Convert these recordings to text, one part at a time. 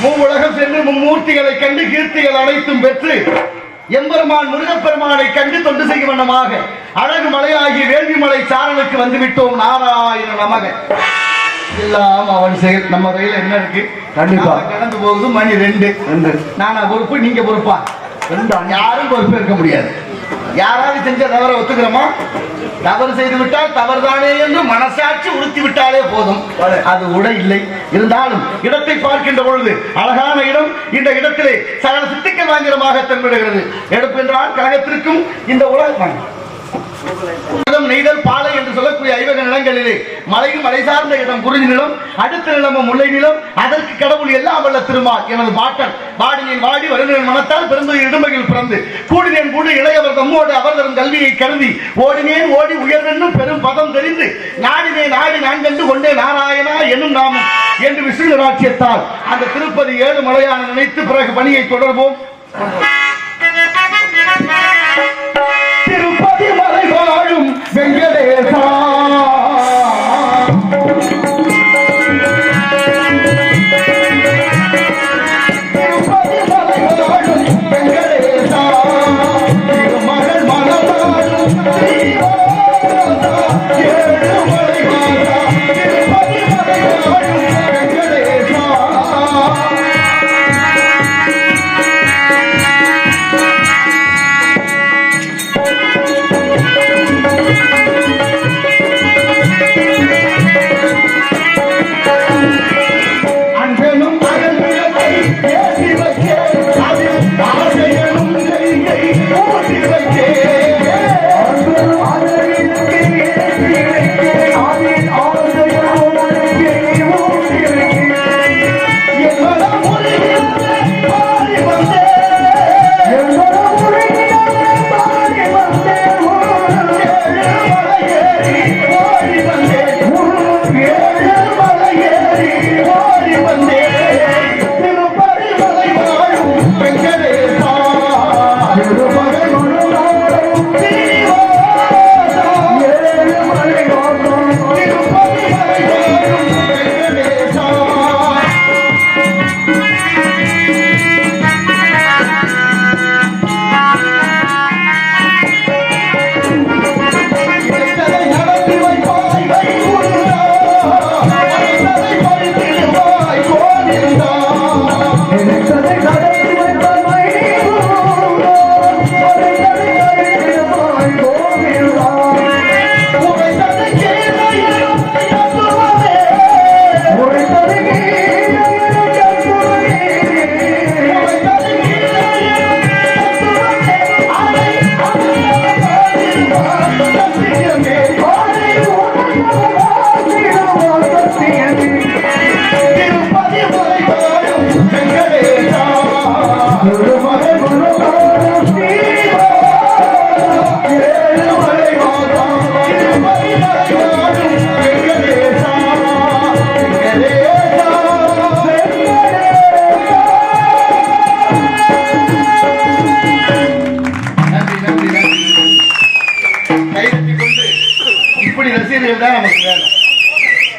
மூவுலகம் சென்று மும்மூர்த்திகளை கண்டு கீர்த்திகள் அனைத்தும் பெற்று எம்பெருமான் முருகப்பெருமானை கண்டு தொண்டு செய்யும் வண்ணமாக அழகு மலையாகிய வேள்விமலை சாரலுக்கு வந்துவிட்டோம். நாராயண நமக. எல்லாம் அவன் செயல். நம்ம கையில என்ன இருக்கு? கண்டிப்பா கடந்து போகுது. மணி 2. நானா பொறுப்பு, நீங்க பொறுப்பா? யாரும் பொறுப்பேற்க முடியாது. யாராவது செஞ்ச தவறை ஒத்துக்கிறோமா? தவறு செய்து விட்டால் தவறுதானே என்று மனசாட்சி உறுத்தி விட்டாலே போதும். அது உட இல்லை. இருந்தாலும் இடத்தை பார்க்கின்ற பொழுது அழகான இடம். இந்த இடத்திலே சகல சித்துக்கள் வாங்கிடமாக தென்படுகிறது. எடுப்பென்றால் கழகத்திற்கும் இந்த உலகம் நெய்தல் பாலை என்று சொல்லக்கூடிய ஐவக நிலங்களிலே மலையும் மலை சார்ந்த இடம் குறிஞ்சி நிலம், அடுத்த நிலமும் முல்லை நிலம். அதற்கு கடவுள் எல்லாம் வல்ல திருமால் எனது பாட்டன் வாடினேன் வாடி வருகிறேன் மனத்தால் பிறந்து இடுமையில் பிறந்து கூடினேன் கூடி இளையவர் தம்மோடு அவர் தரும் கல்வியை கருதி ஓடினேன் ஓடி உயர்வென்னும் பெரும் பதம் தெரிந்து நாடினேன் நாடி நான் கண்டு கொண்டே நாராயணா என்னும் நாமம் என்று விஷ்ணு ராட்சியத்தால் அந்த திருப்பதி 7 மலையான நினைத்து பிறகு பணியை தொடர்வோம். திருப்பதி மலை வாழும் வெங்கடேசா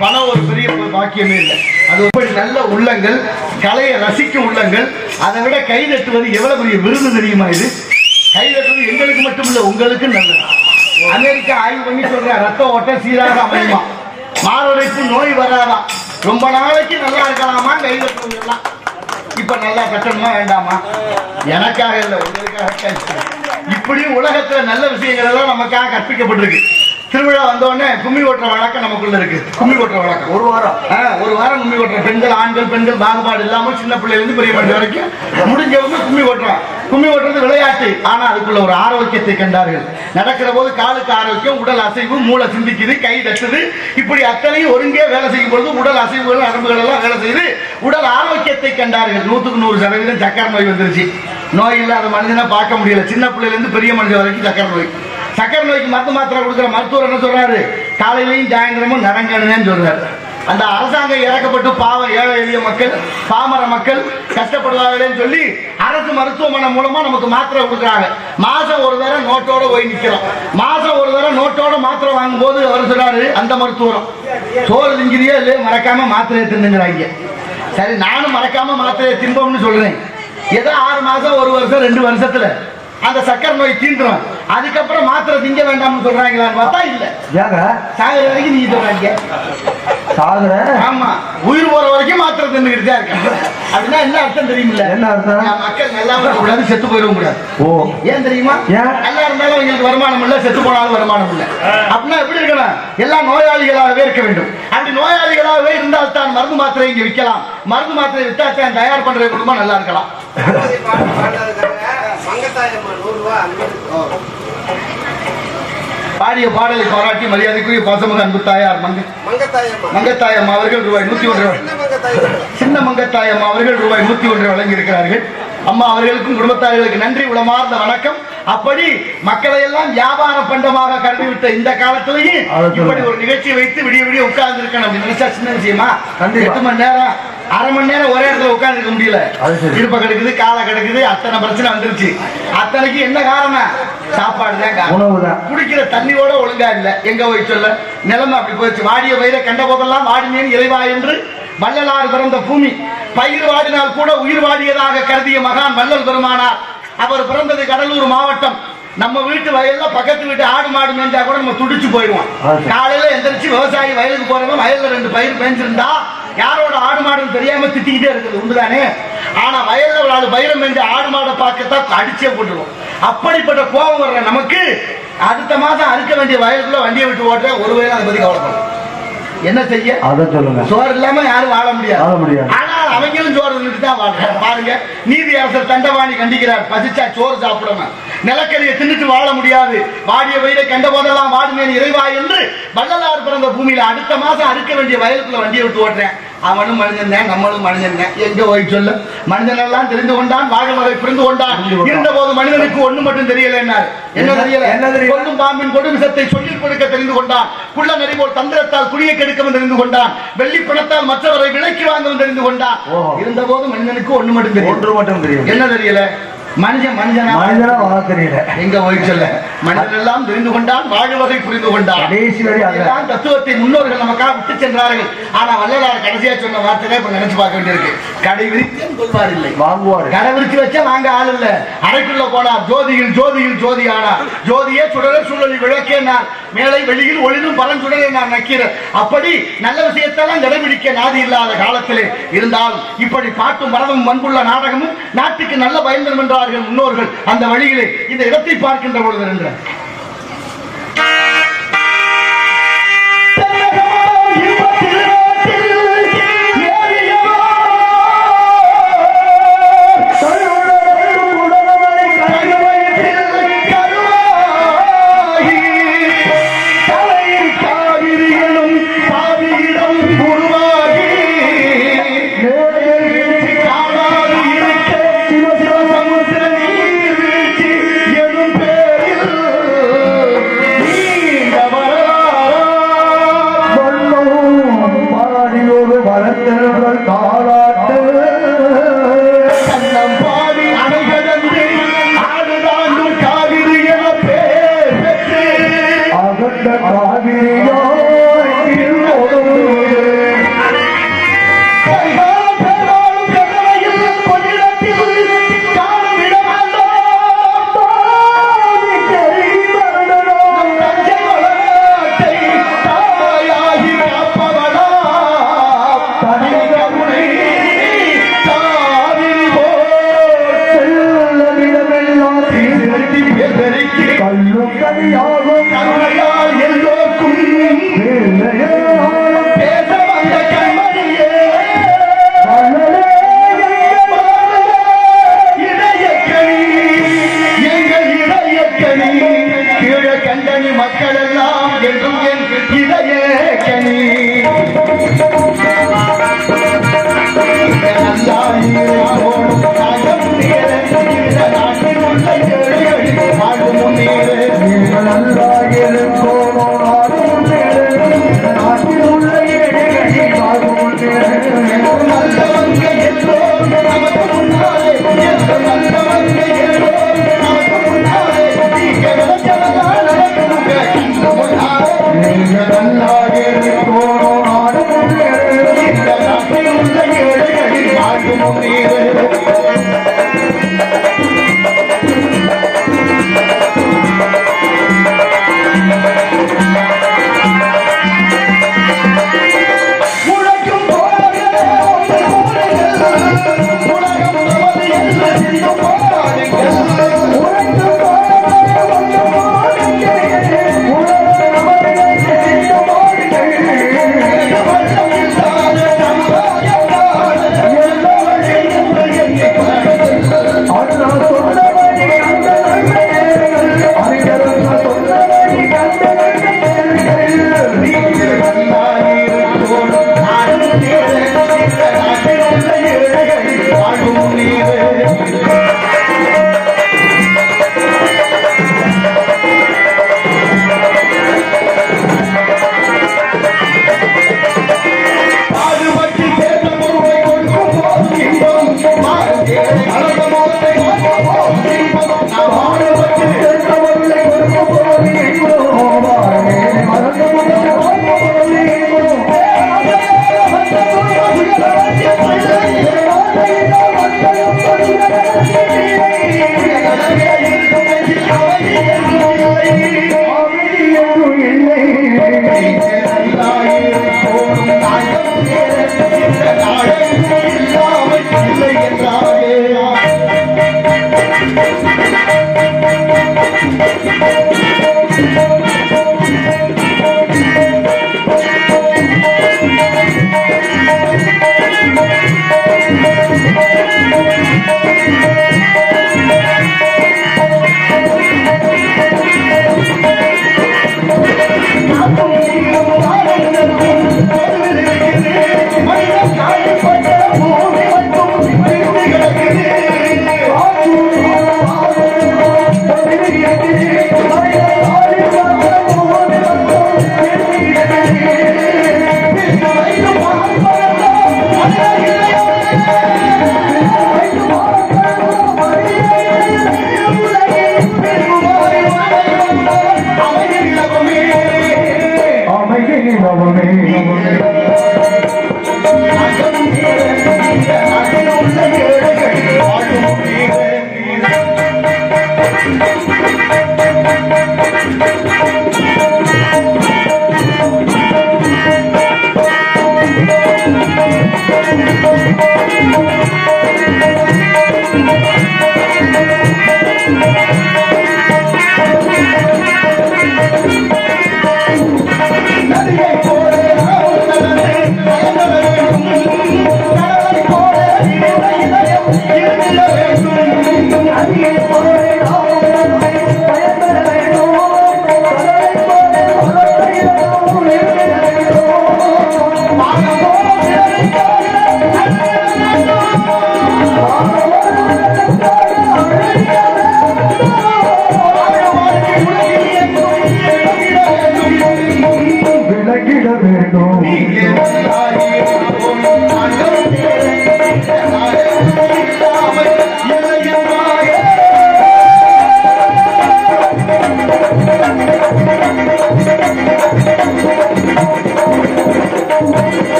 பணம் ஒரு பெரிய பாக்கியமே இல்லை. அது ஒரு நல்ல உள்ளங்கள், கலையை ரசிக்கும் உள்ளங்கள். அதை விட கை தட்டுவது எவ்வளவு பெரிய விருது தெரியுமா? இது கை தட்டுவது எங்களுக்கு மட்டும் இல்லை, உங்களுக்கு நல்லது. அமெரிக்கா ஆய்வு பண்ணி சொல்ற ரத்த ஓட்டம் சீராக அமையுமா, மாரடைப்பு நோய் வராதான், ரொம்ப நாளைக்கு நல்லா இருக்கலாமா கை தட்டுவதெல்லாம். இப்ப நல்லா கட்டணுமா வேண்டாமா? எனக்காக இல்லை, உங்களுக்காக. இப்படியும் உலகத்துல நல்ல விஷயங்கள் எல்லாம் நமக்காக கற்பிக்கப்பட்டிருக்கு. திருவிழா வந்தோடனே கும்மி ஓட்டுற வழக்கம் நமக்குள்ள இருக்கு. கும்மி ஓட்டுற வழக்கம் ஒரு வாரம் கும்மி ஓட்டுற பெண்கள், ஆண்கள், பெண்கள் பாகுபாடு இல்லாம சின்ன பிள்ளைல இருந்து பெரிய மனித வரைக்கும் முடிஞ்சவங்க கும்மி ஓட்டுறான். கும்மி ஓட்டுறது விளையாட்டு, ஆனா அதுக்குள்ள ஒரு ஆரோக்கியத்தை கண்டார்கள். நடக்கிற போது காலுக்கு ஆரோக்கியம், உடல் அசைவு, மூளை சிந்திக்குது, கை தட்டுது. இப்படி அத்தனையும் ஒருங்கே வேலை செய்யும் பொழுது உடல் அசைவுகள், நரம்புகள் எல்லாம் வேலை செய்து உடல் ஆரோக்கியத்தை கண்டார்கள். 100% சக்கரை நோய் வந்துருச்சு. நோய் இல்லாத மனிதனை பார்க்க முடியல. சின்ன பிள்ளைல இருந்து பெரிய மனிதன் வரைக்கும் சக்கரை நோய். சக்கரை நோய்க்கு மருந்து மாத்திரை கொடுக்குற மருத்துவர் என்ன சொல்றாரு? காலையிலையும் சாயந்தரமும் நடங்கணுன்னு சொல்றாரு. அந்த அரசாங்கம் இறக்கப்பட்டு பாவம் ஏழை எளிய மக்கள், பாமர மக்கள் கஷ்டப்படுவாங்களேன்னு சொல்லி அரசு மருத்துவமனை மூலமா நமக்கு மாத்திரை கொடுக்குறாங்க. மாசம் ஒரு தடவை நோட்டோட போய் நிக்கிறோம். மாசம் ஒரு தடவை நோட்டோட மாத்திரை வாங்கும் போது அவர் சொல்றாரு, அந்த மருத்துவரும் சோறு திங்கிறியோ இல்லையோ மறக்காம மாத்திரையை தின்னுங்கிறாங்க. சரி, நானும் மறக்காம மாத்திரையை தின்போம்னு சொல்றேன். ஏதோ 6 மாசம், 1 வருஷம், 2 வருஷத்துல அந்த சக்கரை நோய் தீந்துரும். அதுக்கப்புறம் மாத்திரை திங்க வேண்டாம்னு சொல்றாங்களான்னு பார்த்தா இல்ல. சாகுற வரைக்கும் நீ சொல்றாங்க. சாகுற? ஆமா, உயிர் போற வரைக்கும் மாத்திரை தின்னுக்கிட்டு தான் இருக்காங்க. அப்படின்னா என்ன அர்த்தம் தெரியுமில்ல? என்ன அர்த்தம்? மக்கள் நல்லா இருக்கக்கூடாது, செத்து போயிடவும் கூடாது. ஏன் தெரியுமா? நல்லா இருந்தாலும் அவங்களுக்கு வருமானம் இல்லை, செத்து போனாலும் வருமானம் இல்லை. அப்படின்னா எப்படி இருக்கணும்? எல்லாம் நோயாளிகளாகவே இருக்க வேண்டும். அப்படி நோயாளிகளாகவே இருந்தால் தான் மருந்து மாத்திரை இங்க விற்கலாம். மருந்து மாத்திரை வித்தா தான் தயார் பண்ற குடும்பம் நல்லா இருக்கலாம். பாடிய பாடலை பாராட்டி மரியாதைக்குரிய பாசமக அன்பு தாயார் மங்கத்தாயம் அவர்கள் ரூபாய் 101, சின்ன மங்கத்தாயம் அவர்கள் ரூபாய் 101 வழங்கி இருக்கிறார்கள். அம்மா அவர்களுக்கும் குடும்பத்தார்களுக்கு நன்றி, உளமார்ந்த வணக்கம். அப்படி மக்களை எல்லாம் வியாபார பண்டமாக கருதிவிட்ட இந்த காலத்திலேயும் இப்படி ஒரு நிகழ்ச்சி வைத்து விடிய விடிய உட்கார்ந்து இருக்கணும் அப்படின்னு நினைச்சா சின்ன விஷயமா? 8 மணி நேரம், அரை மணி நேரம் ஒரே இடத்துல உட்கார்ந்து இருக்க முடியல. இருப்ப கிடக்குது, காலை கிடக்குது, அத்தனை பிரச்சனை வந்துருச்சு. அத்தனைக்கு என்ன காரணம்? சாப்பாடு தான் காரணம். குடிக்கிற தண்ணியோட ஒழுங்கா இல்ல. எங்க போய் சொல்ல? நிலைமை அப்படி போயிடுச்சு. வாடிய பயிரை கண்ட போதெல்லாம் வாடினேன் இறைவா என்று வள்ளலார் பிறந்த பூமி. பயிர் வாடினால் கூட உயிர் வாடியதாக கருதிய மகான் வள்ளல் பெருமானார். அவர் பிறந்தது கடலூர் மாவட்டம். நம்ம வீட்டு வயல்ல பக்கத்து வீட்டு ஆடு மாடு மேய்ஞ்சா கூட நம்ம துடிச்சு போயிடுவோம். காலையில எந்திரிச்சு விவசாயி வயலுக்கு போறவங்க வயல்ல 2 பயிர் மேய்ஞ்சிருந்தா யாரோட ஆடு மாடுன்னு தெரியாம திட்டிக்கிட்டே இருக்குது, உண்டுதானே? ஆனா வயல்ல ஒரு 4 பயிரை மேய்ஞ்ச ஆடு மாடை பார்க்கத்தான் அடிச்சே போட்டுருவோம். அப்படிப்பட்ட கோபம் வர்ற நமக்கு அடுத்த மாசம் அறுக்க வேண்டிய வயலுக்குள்ள வண்டியை விட்டு ஓட்டுற ஒரு வயலும் அதை பத்தி கவலைப்படும். என்ன செய்ய? அதை சொல்லுங்க. சோறு இல்லாம யாரும் வாழ முடியாது. ஆனால் அவங்களும் சோறு தான் வாழ்றாங்க. பாருங்க, நீதி அரசர் தண்டவாணி கண்டிக்கிறார். பசிச்சா சோறு சாப்பிடணும், நிலக்கரியை தின்னுட்டு வாழ முடியாது. வாடிய வயிறை கண்ட போதெல்லாம் வாடுமேன் இறைவா என்று வள்ளலார் பிறந்த பூமியில அடுத்த மாசம் அறுக்க வேண்டிய வயலுக்குள்ள வண்டியை விட்டு ஓட்டுறேன். அவனும் மனிதன் தான், நம்மளும் மனிதன் தான். எங்க போய் சொல்ல? மனிதன் எல்லாம் தெரிந்து கொண்டான், வாழும் வகை புரிந்து கொண்டான். இருந்த போது மனிதனுக்கு ஒண்ணு மட்டும் தெரியல. என்ன தெரியல? கொல்லும் பாம்பின் கொடு விஷத்தை சொல்லிக் கொடுக்க தெரிந்து கொண்டான். குள்ள நெறி போல் தந்திரத்தால் குடியை கெடுக்கவும் தெரிந்து கொண்டான். வெள்ளி பணத்தால் மற்றவரை விலைக்கு வாங்கவும் தெரிந்து கொண்டான். இருந்த போது மனிதனுக்கு ஒண்ணு மட்டும் தெரியும். ஒன்று மட்டும் தெரியும். என்ன தெரியல? மனிதனா வாழ தெரியல. எங்க போய் சொல்ல? மனிதன் எல்லாம் தெரிந்து கொண்டான், வாழும் வகை புரிந்து கொண்டான். தத்துவத்தை முன்னோர்கள் நமக்காக விட்டு சென்றார்கள். ஆனா வள்ளலார் கடைசியா சொன்ன வார்த்தை இப்ப நினைச்சு பார்க்க வேண்டியிருக்கு. கடை விரித்தேன் கொள்வார் இல்லை, வாங்குவார். கடை விரிச்சு வச்சா வாங்க ஆள் இல்ல. அறைக்குள்ள போனார், ஜோதியில் ஜோதியில் ஜோதி ஆனார். ஜோதியே சுடரே சூழலி விளக்கேனார். மேலை வெளியில் ஒளிரும் பரஞ்சுடரே நான் நக்கிறேன். அப்படி நல்ல விஷயத்தெல்லாம் கடைபிடிக்க நாதி இல்லாத காலத்திலே இருந்தாலும் இப்படி பாட்டும் மரமும் மண்புள்ள நாடகமும் நாட்டுக்கு நல்ல பயன்படும் என்றார்கள் முன்னோர்கள். அந்த வழியிலே இந்த இடத்தை பார்க்கின்ற பொழுது வெல்லும் கனியாகும் கருணையால் எல்லோருக்கும் பேச வந்த கண்மணியே இதயக்கணி எங்கள் இதயக்கணி கீழ கண்டனி மக்கள் எல்லாம் என்றும் என் இதயக்கணி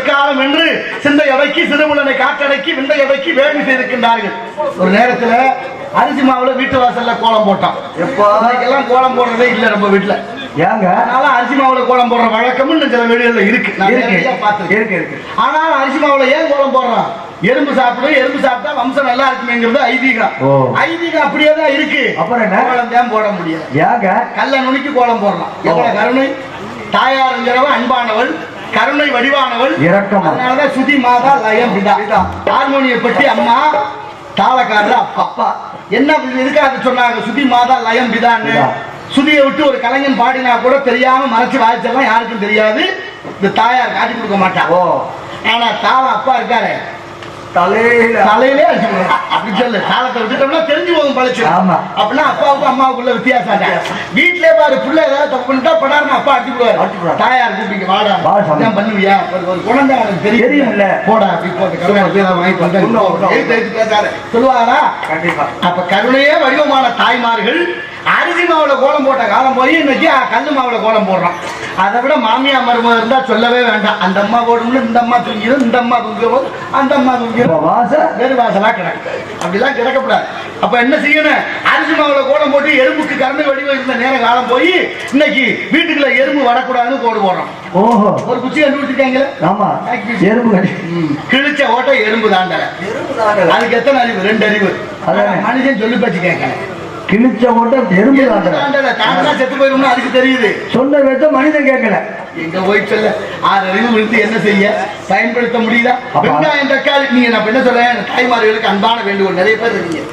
காலம் என்று சிந்தை அடக்கி சிறுமுலனை காற்றடக்கி விந்தை அடக்கி வேள்வி செய்திருக்கின்றார்கள். ஒரு நேரத்தில் அரிசி மாவுல வீட்டு வாசல்ல கோலம் போட்டோம். எல்லாம் கோலம் போடுறதே இல்ல நம்ம வீட்டுல. ஏங்க அதனால அரிசி மாவுல கோலம் போடுற வழக்கமும் சில வீடுகள்ல இருக்கு. இருக்கு. ஆனால் அரிசி மாவுல ஏன் கோலம் போடுறோம்? எறும்பு சாப்பிடும், எறும்பு சாப்பிட்டா வம்சம் நல்லா இருக்குமேங்கிறது ஐதீகம். ஐதீகம் அப்படியே தான் இருக்கு. அப்புறம் என்ன கோலம் தான் போட முடியாது. ஏங்க கல்ல நுணுக்கி கோலம் போடலாம். எவ்வளவு கருணை! தாயாருங்கிறவ அன்பானவள், கருணை வடிவானவள், இரக்கம். அதனாலதான் சுதி மாதா லயம் பிதா. ஹார்மோனிய பற்றி அம்மா, தாளக்காரர் அப்பா. என்ன எதுக்காக சொன்னாங்க சுதி மாதா லயம் பிதான்னு? சுதியை விட்டு ஒரு கலைஞன் பாடினா கூட தெரியாம மறைச்சு வாய்ச்செல்லாம் யாருக்கும் தெரியாது. இந்த தாயார் காட்டி கொடுக்க மாட்டான். ஆனா தாளம் அப்பா இருக்காரு, தலையிலே அப்படி சொல்லு. காலத்தை விட்டுட்டோம்னா தெரிஞ்சு போகும் பழச்சு. அப்படின்னா அப்பாவுக்கும் அம்மாவுக்குள்ள வித்தியாசம். வீட்டுல பாரு பிள்ளை ஏதாவது தப்பு பண்ணிட்டா படாருன்னு அப்பா அடிச்சு போடுவாரு. தாயார் கூப்பிட்டு வாடா பண்ணுவியா, ஒரு குழந்தை தெரியும் இல்ல போடா அப்படி போட்டு பேசாரு சொல்லுவாரா? அப்ப கருணையே வடிவமான தாய்மார்கள் அரிசி மாவுல கோலம் போட்ட காலம் போய் இன்னைக்கு கல்லு மாவுல கோலம் போடுறோம். அதை விட மாமியா மருமக இருந்தா சொல்லவே வேண்டாம். அந்த அம்மா போடும், இந்த அம்மா தூங்கிடும், இந்த அம்மா தூங்கிற போது அந்த அம்மா தூங்கிடும். வேறு வாசலா கிடக்கு. அப்படிலாம் கிடக்கப்படாது. அப்ப என்ன செய்யணும்? அரிசி மாவுல கோலம் போட்டு எறும்புக்கு கருணை வடிவம் இருந்த நேரம் காலம் போய் இன்னைக்கு வீட்டுக்குள்ள எறும்பு வரக்கூடாதுன்னு கோடு போடுறோம். ஒரு குச்சி கண்டுபிடிச்சிருக்காங்களே. ஆமா, எறும்பு கிழிச்ச ஓட்ட எறும்பு தாண்டல. அதுக்கு எத்தனை அறிவு? 2 அறிவு. மனுஷன் சொல்லி பச்சு கேட்கல. கிழிச்ச ஓட்ட எறும்பு தாண்டல. செத்து போயிரும்னு அதுக்கு தெரியுது. சொன்ன வச்ச மனிதன் கேட்கல. எங்க போய் சொல்ல 6 அறிவு விழுந்து என்ன செய்ய பயன்படுத்த முடியுதா? வெங்காயம் தக்காளி நீங்க நான் என்ன சொல்றேன், தாய்மார்களுக்கு அன்பான வேண்டுகோள். நிறைய பேர் இருக்கீங்க,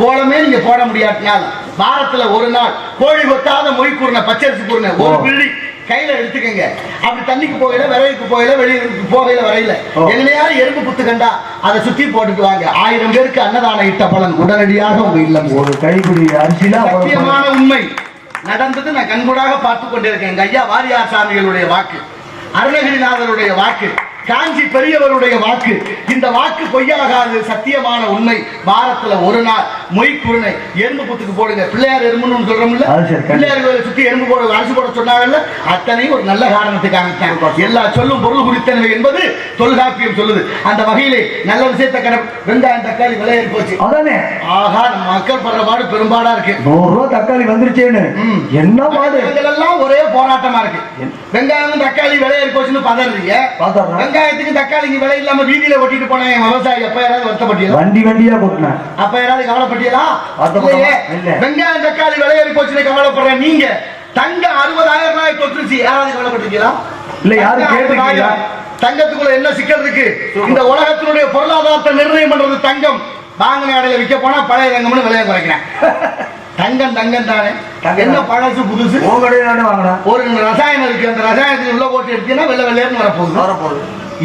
கோலமே நீங்க போட முடியாட்டினால் வாரத்துல ஒரு நாள் கோழி கொத்தாத மொய் கூறின பச்சரிசி கூறின ஒரு பிள்ளி கையில எடுத்துக்கங்க. அப்படி தண்ணிக்கு போகல, விரைவுக்கு போகல, வெளியிற்கு போகல, வரையில எங்கனையாவது எறும்பு புத்து கண்டா அதை சுத்தி போட்டுட்டு வாங்க. 1000 பேருக்கு அன்னதானம் இட்ட பலன் உடனடியாக உங்க இல்லம். ஒரு கைப்பிடி அரிசினா சத்தியமான உண்மை நடந்தது. நான் கண்கூடாக பார்த்து கொண்டிருக்கேன். எங்க ஐயா வாரியார் சாமிகளுடைய வாக்கு, அருணகிரிநாதருடைய வாக்கு, காஞ்சி பெரியவருடைய வாக்கு. இந்த வாக்கு பொய்யாகாது, சத்தியமான உண்மை. வாரத்துல ஒரு நாள் மொய் குருணை எறும்பு புத்துக்கு போடுங்க. பிள்ளையார் எறும்புன்னு சொல்றோம்ல, பிள்ளையார் சுத்தி எறும்பு போட அரசு போட சொன்னாங்கல்ல, அத்தனையும் ஒரு நல்ல காரணத்துக்காக எல்லா சொல்லும் பொருள் குறித்தனவை என்பது தொல்காப்பியம் சொல்லுது. அந்த வகையிலே நல்ல விஷயத்தை வெங்காயம் தக்காளி விலையேறி போச்சு. அதானே ஆகா, நம்ம மக்கள் படுற பாடு பெரும்பாடா இருக்கு. 100 ரூபா தக்காளி வந்துருச்சேன்னு என்ன பாடு. எல்லாம் ஒரே போராட்டமா இருக்கு. வெங்காயம் தக்காளி விலையேறி போச்சுன்னு பதறீங்க. வெங்காயத்துக்கு தக்காளிக்கு விலை இல்லாம வீதியில ஒட்டிட்டு போனேன் விவசாயி. அப்ப யாராவது வருத்தப்பட்டியலா? வண்டியா போட்டேன். அப்ப யாராவது கவலைப்பட்டியலா? வெங்காயம் தக்காளி விலையேறி போச்சுன்னு கவலைப்படுறேன். நீங்க தங்க 60,000 ரூபாய் தொற்றுச்சு, யாராவது கவலைப்பட்டிருக்கீங்களா? இல்ல யாரும் கேட்டுருக்கீங்களா? தங்கத்துக்குள்ள என்ன சிக்கல் இருக்கு? இந்த உலகத்தினுடைய பொருளாதாரத்தை நிர்ணயம் பண்றது தங்கம். வாங்கின கடையில விற்க போனா பழைய தங்கம்னு விலையை குறைக்கிறேன். தங்கம் தங்கம் தானே, என்ன பழசு புதுசு வாங்கினா ஒரு ரசாயனம் இருக்கு. அந்த ரசாயனத்துக்கு உள்ள போட்டு எடுத்தீங்கன்னா வெள்ளை வெள்ளையர்னு வரப்போகுது.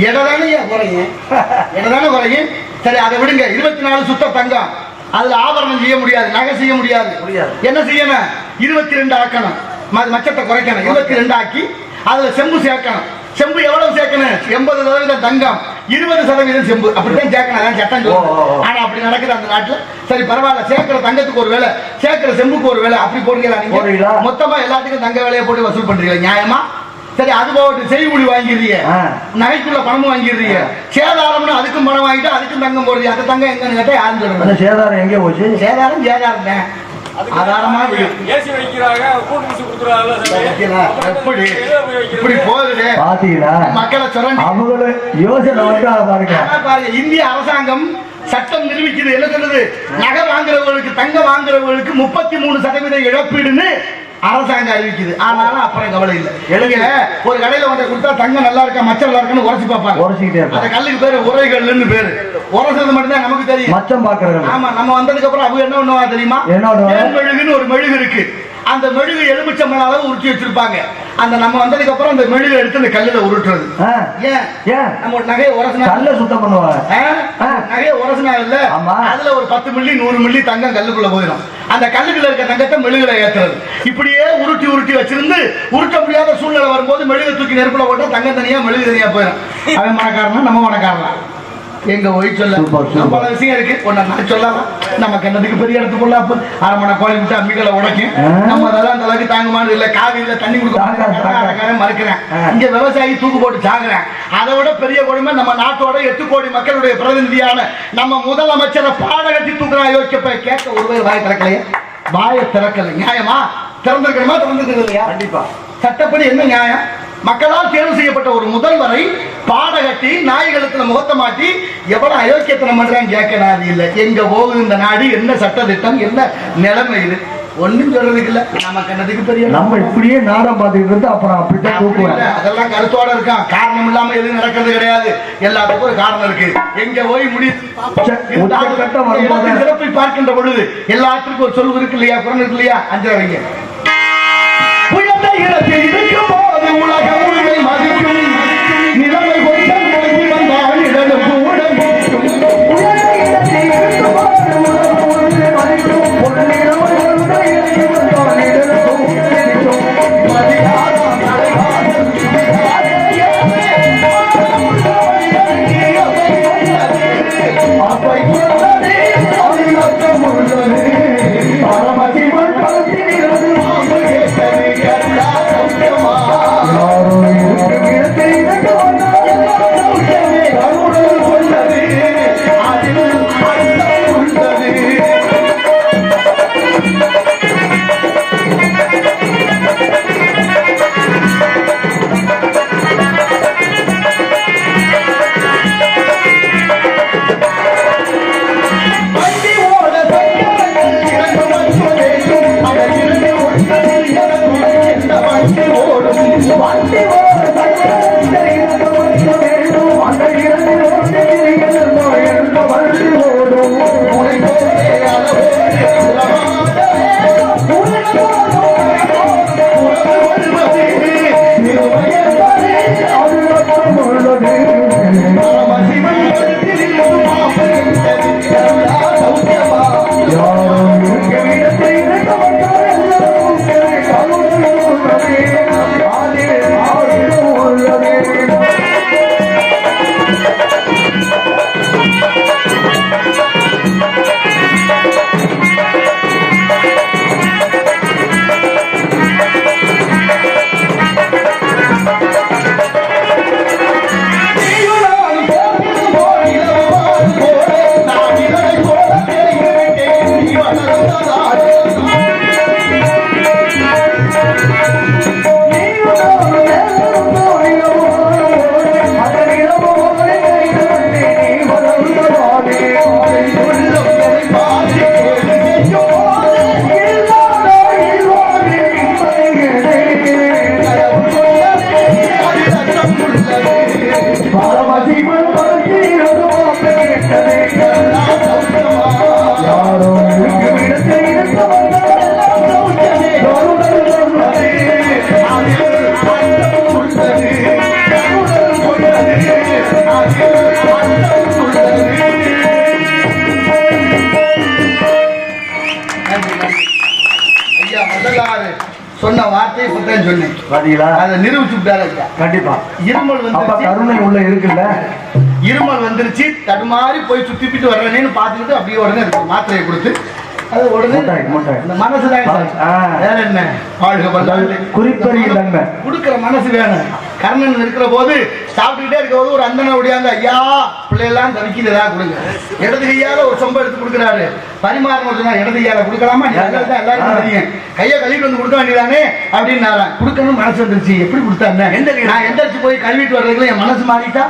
எடதானே குறையும், எடதானே குறையும். சரி அதை விடுங்க. 24 சுத்த தங்கம், அதுல ஆபரணம் செய்ய முடியாது, நகை செய்ய முடியாது. என்ன செய்யணும்? 22 ஆக்கணும். மச்சத்தை குறைக்கணும். 22 ஆக்கி அதுல செம்பு சேர்க்கணும். செம்பு எவ்வளவு சேர்க்கணும்? 80% தங்கம், 20% செம்பு. அப்படித்தான் சேர்க்கணும். அதான் சட்டம் சொல்லுது. ஆனா அப்படி நடக்குது அந்த நாட்டுல. சரி பரவாயில்ல, சேர்க்கிற தங்கத்துக்கு ஒரு வேலை, சேர்க்கிற செம்புக்கு ஒரு வேலை. அப்படி போடுறீங்களா நீங்க? மொத்தமா எல்லாத்துக்கும் தங்க வேலையை போட்டு வசூல் பண்றீங்க, நியாயமா? சரி அது போட்டு செய்கூலி வாங்கிடுறீங்க, நகைக்குள்ள பணமும் வாங்கிடுறீங்க. சேதாரம்னு அதுக்கும் பணம் வாங்கிட்டு அதுக்கும் தங்கம் போடுறீங்க. அந்த தங்கம் எங்கன்னு கேட்டா யாரும் சொல்லுங்க. சேதாரம் எங்கே போச்சு? சேதாரம் தான் ஆதாரமா இப்படி போகுது. மக்களை சொல்ல யோசனை பாருங்க. இந்திய அரசாங்கம் சட்டம் நிரூபிக்குது. என்ன சொல்லுது? நகை வாங்குறவங்களுக்கு, தங்கம் வாங்குறவங்களுக்கு 33% இழப்பீடுன்னு அரசாங்கம் அறிவிக்குது. ஆனாலும் அப்புறம் கவலை இல்லை. எழுங்க ஒரு கடையில வந்து கொடுத்தா தங்கம் நல்லா இருக்கா மச்சம் நல்லா இருக்கான்னு உரைச்சு பார்ப்பாங்க. உரைச்சிக்கிட்டே அந்த கல்லுக்கு பேரு உரைகள்னு பேரு. உரைச்சது மட்டும் தான் நமக்கு தெரியும், மச்சம் பாக்குறது. ஆமா, நம்ம வந்ததுக்கு அப்புறம் அவங்க என்ன பண்ணுவா தெரியுமா? மெழுகுன்னு ஒரு மெழுகு இருக்கு. அந்த மெழுகு எலுமிச்சம்பழ அளவு உருட்டி வச்சிருப்பாங்க. அந்த நம்ம வந்ததுக்கு அப்புறம் அந்த மெழுகு எடுத்து அந்த கல்லுல உருட்டுறது. ஏன் நம்ம நகையை உரசினா கல்ல சுத்தம் பண்ணுவாங்க. நகையை உரசினா இல்ல, அதுல ஒரு 10 மில்லி 100 மில்லி தங்கம் கல்லுக்குள்ள போயிடும். அந்த கல்லுக்குள்ள இருக்க தங்கத்தை மெழுகுல ஏத்துறது. இப்படியே உருட்டி வச்சிருந்து உருட்ட முடியாத சூழ்நிலை வரும்போது மெழுகு தூக்கி நெருப்புல போட்டா தங்கம் தனியா மெழுகு தனியா போயிடும். அவன் மனக்காரனா நம்ம மனக்காரனா? எங்க போய் சொல்ல Super, super. பல விஷயம் இருக்கு. ஒண்ணு நான் சொல்லலாம். நம்ம கண்ணதுக்கு பெரிய இடத்துக்குள்ள அப்ப அரமணை கோழி விட்டு அம்மிகளை உடைக்கும். நம்ம அதெல்லாம் அந்த அளவுக்கு தாங்குமானு இல்ல. காவிரியில தண்ணி கொடுக்க மறுக்கிறேன். இங்க விவசாயி தூக்கு போட்டு சாகுறேன். அதை விட பெரிய கொடுமை நம்ம நாட்டோட 8 கோடி மக்களுடைய பிரதிநிதியான நம்ம முதலமைச்சரை பாட கட்டி தூக்குறான். யோசிக்கப்ப கேட்க ஒருவே வாயை திறக்கலையே, வாயை திறக்கல. நியாயமா? திறந்திருக்கணுமா? திறந்திருக்கிறது இல்லையா? கண்டிப்பா. சட்டப்படி என்ன நியாயம்? மக்களால் தேர்வு செய்யப்பட்ட ஒரு முதல்வரை பாடகட்டி நாய்களுக்கு முகத்தை மாட்டி எவ்வளவு அயோக்கியத்தனம் பண்றான்னு கேட்கறாது இல்ல. எங்க போகுது இந்த நாடு? என்ன சட்ட திட்டம்? என்ன நிலைமை இது? ஒண்ணும் சொல்றதுக்கு இல்ல. நமக்கு என்னதுக்கு பெரிய நம்ம இப்படியே நாடம் பார்த்துக்கிட்டு இருந்து அப்புறம் அப்படித்தான் தூக்குவோம். அதெல்லாம் கருத்தோட இருக்கான். காரணம் இல்லாம எதுவும் நடக்கிறது கிடையாது. எல்லாத்துக்கும் ஒரு காரணம் இருக்கு. எங்க போய் முடிவு சிறப்பை பார்க்கின்ற பொழுது எல்லாத்துக்கும் ஒரு சொல்வு இருக்கு இல்லையா? குரல் இருக்கு இல்லையா? அஞ்சரை வைங்க. உயர்ந்த இடத்தில் இருக்கும் போது உலக உரிமை மதிக்கும் நிலைமை கொஞ்சம் முடங்கி வந்தால் இடது கூட உயர்ந்த இடத்தில் இருக்கும் போது உலக உரிமை மதிக்கும் ஒரு நிலைமை கொஞ்சம் இறங்கி வந்தால் இடது மதியாத அப்பை உள்ளது அருளக்கம் உள்ளது பரமசிவன் பலத்திலிருந்து சொன்ன வார்த்தையை இப்பதான் சொன்னேன். பாத்தீங்களா? அதை நிரூபிச்சு விட்டாரு. கண்டிப்பா. இருமல் வந்து கருணை உள்ள இருக்குல்ல. இருமல் வந்துருச்சு, தடுமாறி போய் சுத்திப்பிட்டு வர்றேன்னு பார்த்துக்கிட்டு அப்படியே உடனே இருக்கு மாத்திரையை கொடுத்து அது உடனே இந்த மனசுதான் வேற என்ன குறிப்பறிய தன்மை கொடுக்கிற மனசு வேணும். கர்ணன் இருக்கிற போது சாப்பிட்டுக்கிட்டே இருக்கிற போது ஒரு அந்தனை ஒடியாங்க, ஐயா பிள்ளையெல்லாம் தவிக்கிது ஏதாவது கொடுங்க. இடது கையால ஒரு சொம்ப எடுத்து கொடுக்குறாரு. பரிமாறணும் சொன்னா இடது கையால கொடுக்கலாமா? எல்லாருக்கும் தெரியும். கையை கழுவிட்டு வந்து கொடுக்க வேண்டியதானே அப்படின்னு கொடுக்கணும். மனசு வந்துருச்சு. எப்படி கொடுத்தாங்க? நான் எந்திரிச்சு போய் கழுவிட்டு வர்றதுக்குள்ள என் மனசு மாறிட்டா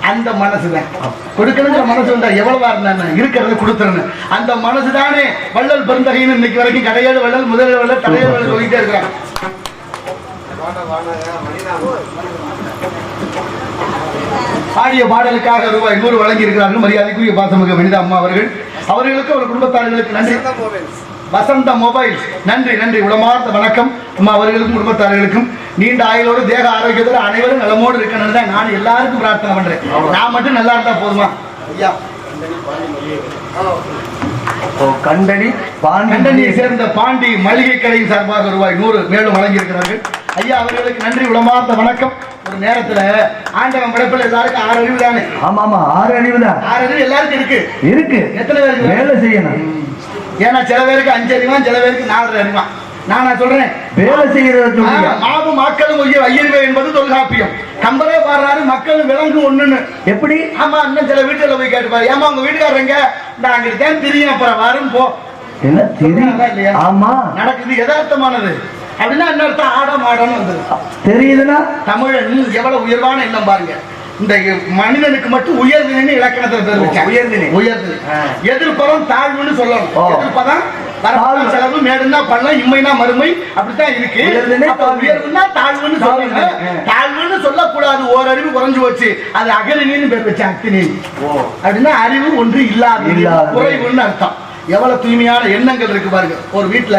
அந்த மனசுதான் கொடுக்கணுங்கிற மனசு வந்தா எவ்வளவா இருந்தா இருக்கிறது கொடுத்துறேன்னு அந்த மனசு தானே வள்ளல் பெருந்தகைன்னு இன்னைக்கு வரைக்கும் கடையாடு வள்ளல் முதல் வள்ளல் தலையாடு வள்ளல் சொல்லிட்டே இருக்கிறாங்க. பாடிய பாடலுக்காக ரூபாய் 100 வழங்கி இருக்கிறார்கள் மரியாதைக்குரிய பாசமிகு வனிதா அம்மா அவர்கள். அவர்களுக்கு அவர் குடும்பத்தார்களுக்கு நன்றி. வசந்த மொபைல் நன்றி நன்றி. உடமார்ந்த வணக்கம் அம்மா அவர்களுக்கும் குடும்பத்தார்களுக்கும். நீண்ட ஆயுளோடு தேக ஆரோக்கியத்தோடு அனைவரும் நலமோடு இருக்கணும்னு தான் நான் எல்லாருக்கும் பிரார்த்தனை பண்றேன். நான் மட்டும் நல்லா இருந்தா போதுமா? ஐயா கண்டனியை சேர்ந்த பாண்டி மளிகை கடையின் சார்பாக ரூபாய் 100 மேலும் வழங்கி இருக்கிறார்கள். ஐயா அவர்களுக்கு நன்றி. உடமார்ந்த வணக்கம். ஒரு நேரத்துல ஆண்டவன் படைப்புல எல்லாருக்கும் 6 அறிவு தானே. ஆமா ஆமா 6 அறிவு தான். 6 அறிவு எல்லாருக்கும் இருக்கு. எத்தனை பேருக்கு வேலை செய்யணும். ஏன்னா சில பேருக்கு 5 அறிவான், சில பேருக்கு 4 அறிவான். நான் சொல்றேன் வேலை செய்யறது. மாவும் மக்களும் ஐயறிவு என்பது தொல்காப்பியம். கம்பரே பாடுறாரு மக்களும் விலங்கு ஒண்ணுன்னு. எப்படி? ஆமா, இன்னும் சில வீட்டுல போய் கேட்டுப்பாரு, ஏமா உங்க வீட்டுக்காரங்க நான் அங்கிட்டு தெரியும் அப்புறம் வரும் போ. என்ன தெரியும்? ஆமா, நடக்குது, யதார்த்தமானது. அப்படின்னா என்ன அர்த்தம்? ஆடம் ஆடம்னு வந்தது தெரியுதுன்னா தமிழன் எவ்வளவு உயர்வான எண்ணம் பாருங்க. இந்த மனிதனுக்கு மட்டும் உயர்தினை இலக்கணத்துல தெரிவிச்சேன். உயர்தினை எதிர்ப்பதம் தாழ்வுன்னு சொல்லணும். எதிர்ப்பதம் செலவு, மேடுனா பள்ளம், இம்மைனா மறுமை, அப்படித்தான் இருக்கு. உயர்வுன்னா தாழ்வுன்னு சொல்லணும். தாழ்வுன்னு சொல்லக்கூடாது. ஓரறிவு குறைஞ்சு போச்சு, அது அகலினின்னு பேர் வச்சேன். அக்தினி அப்படின்னா அறிவு ஒன்று இல்லாத குறைவுன்னு அர்த்தம். எவ்வளவு தூய்மையான எண்ணங்கள் இருக்கு பாருங்க. ஒரு வீட்டுல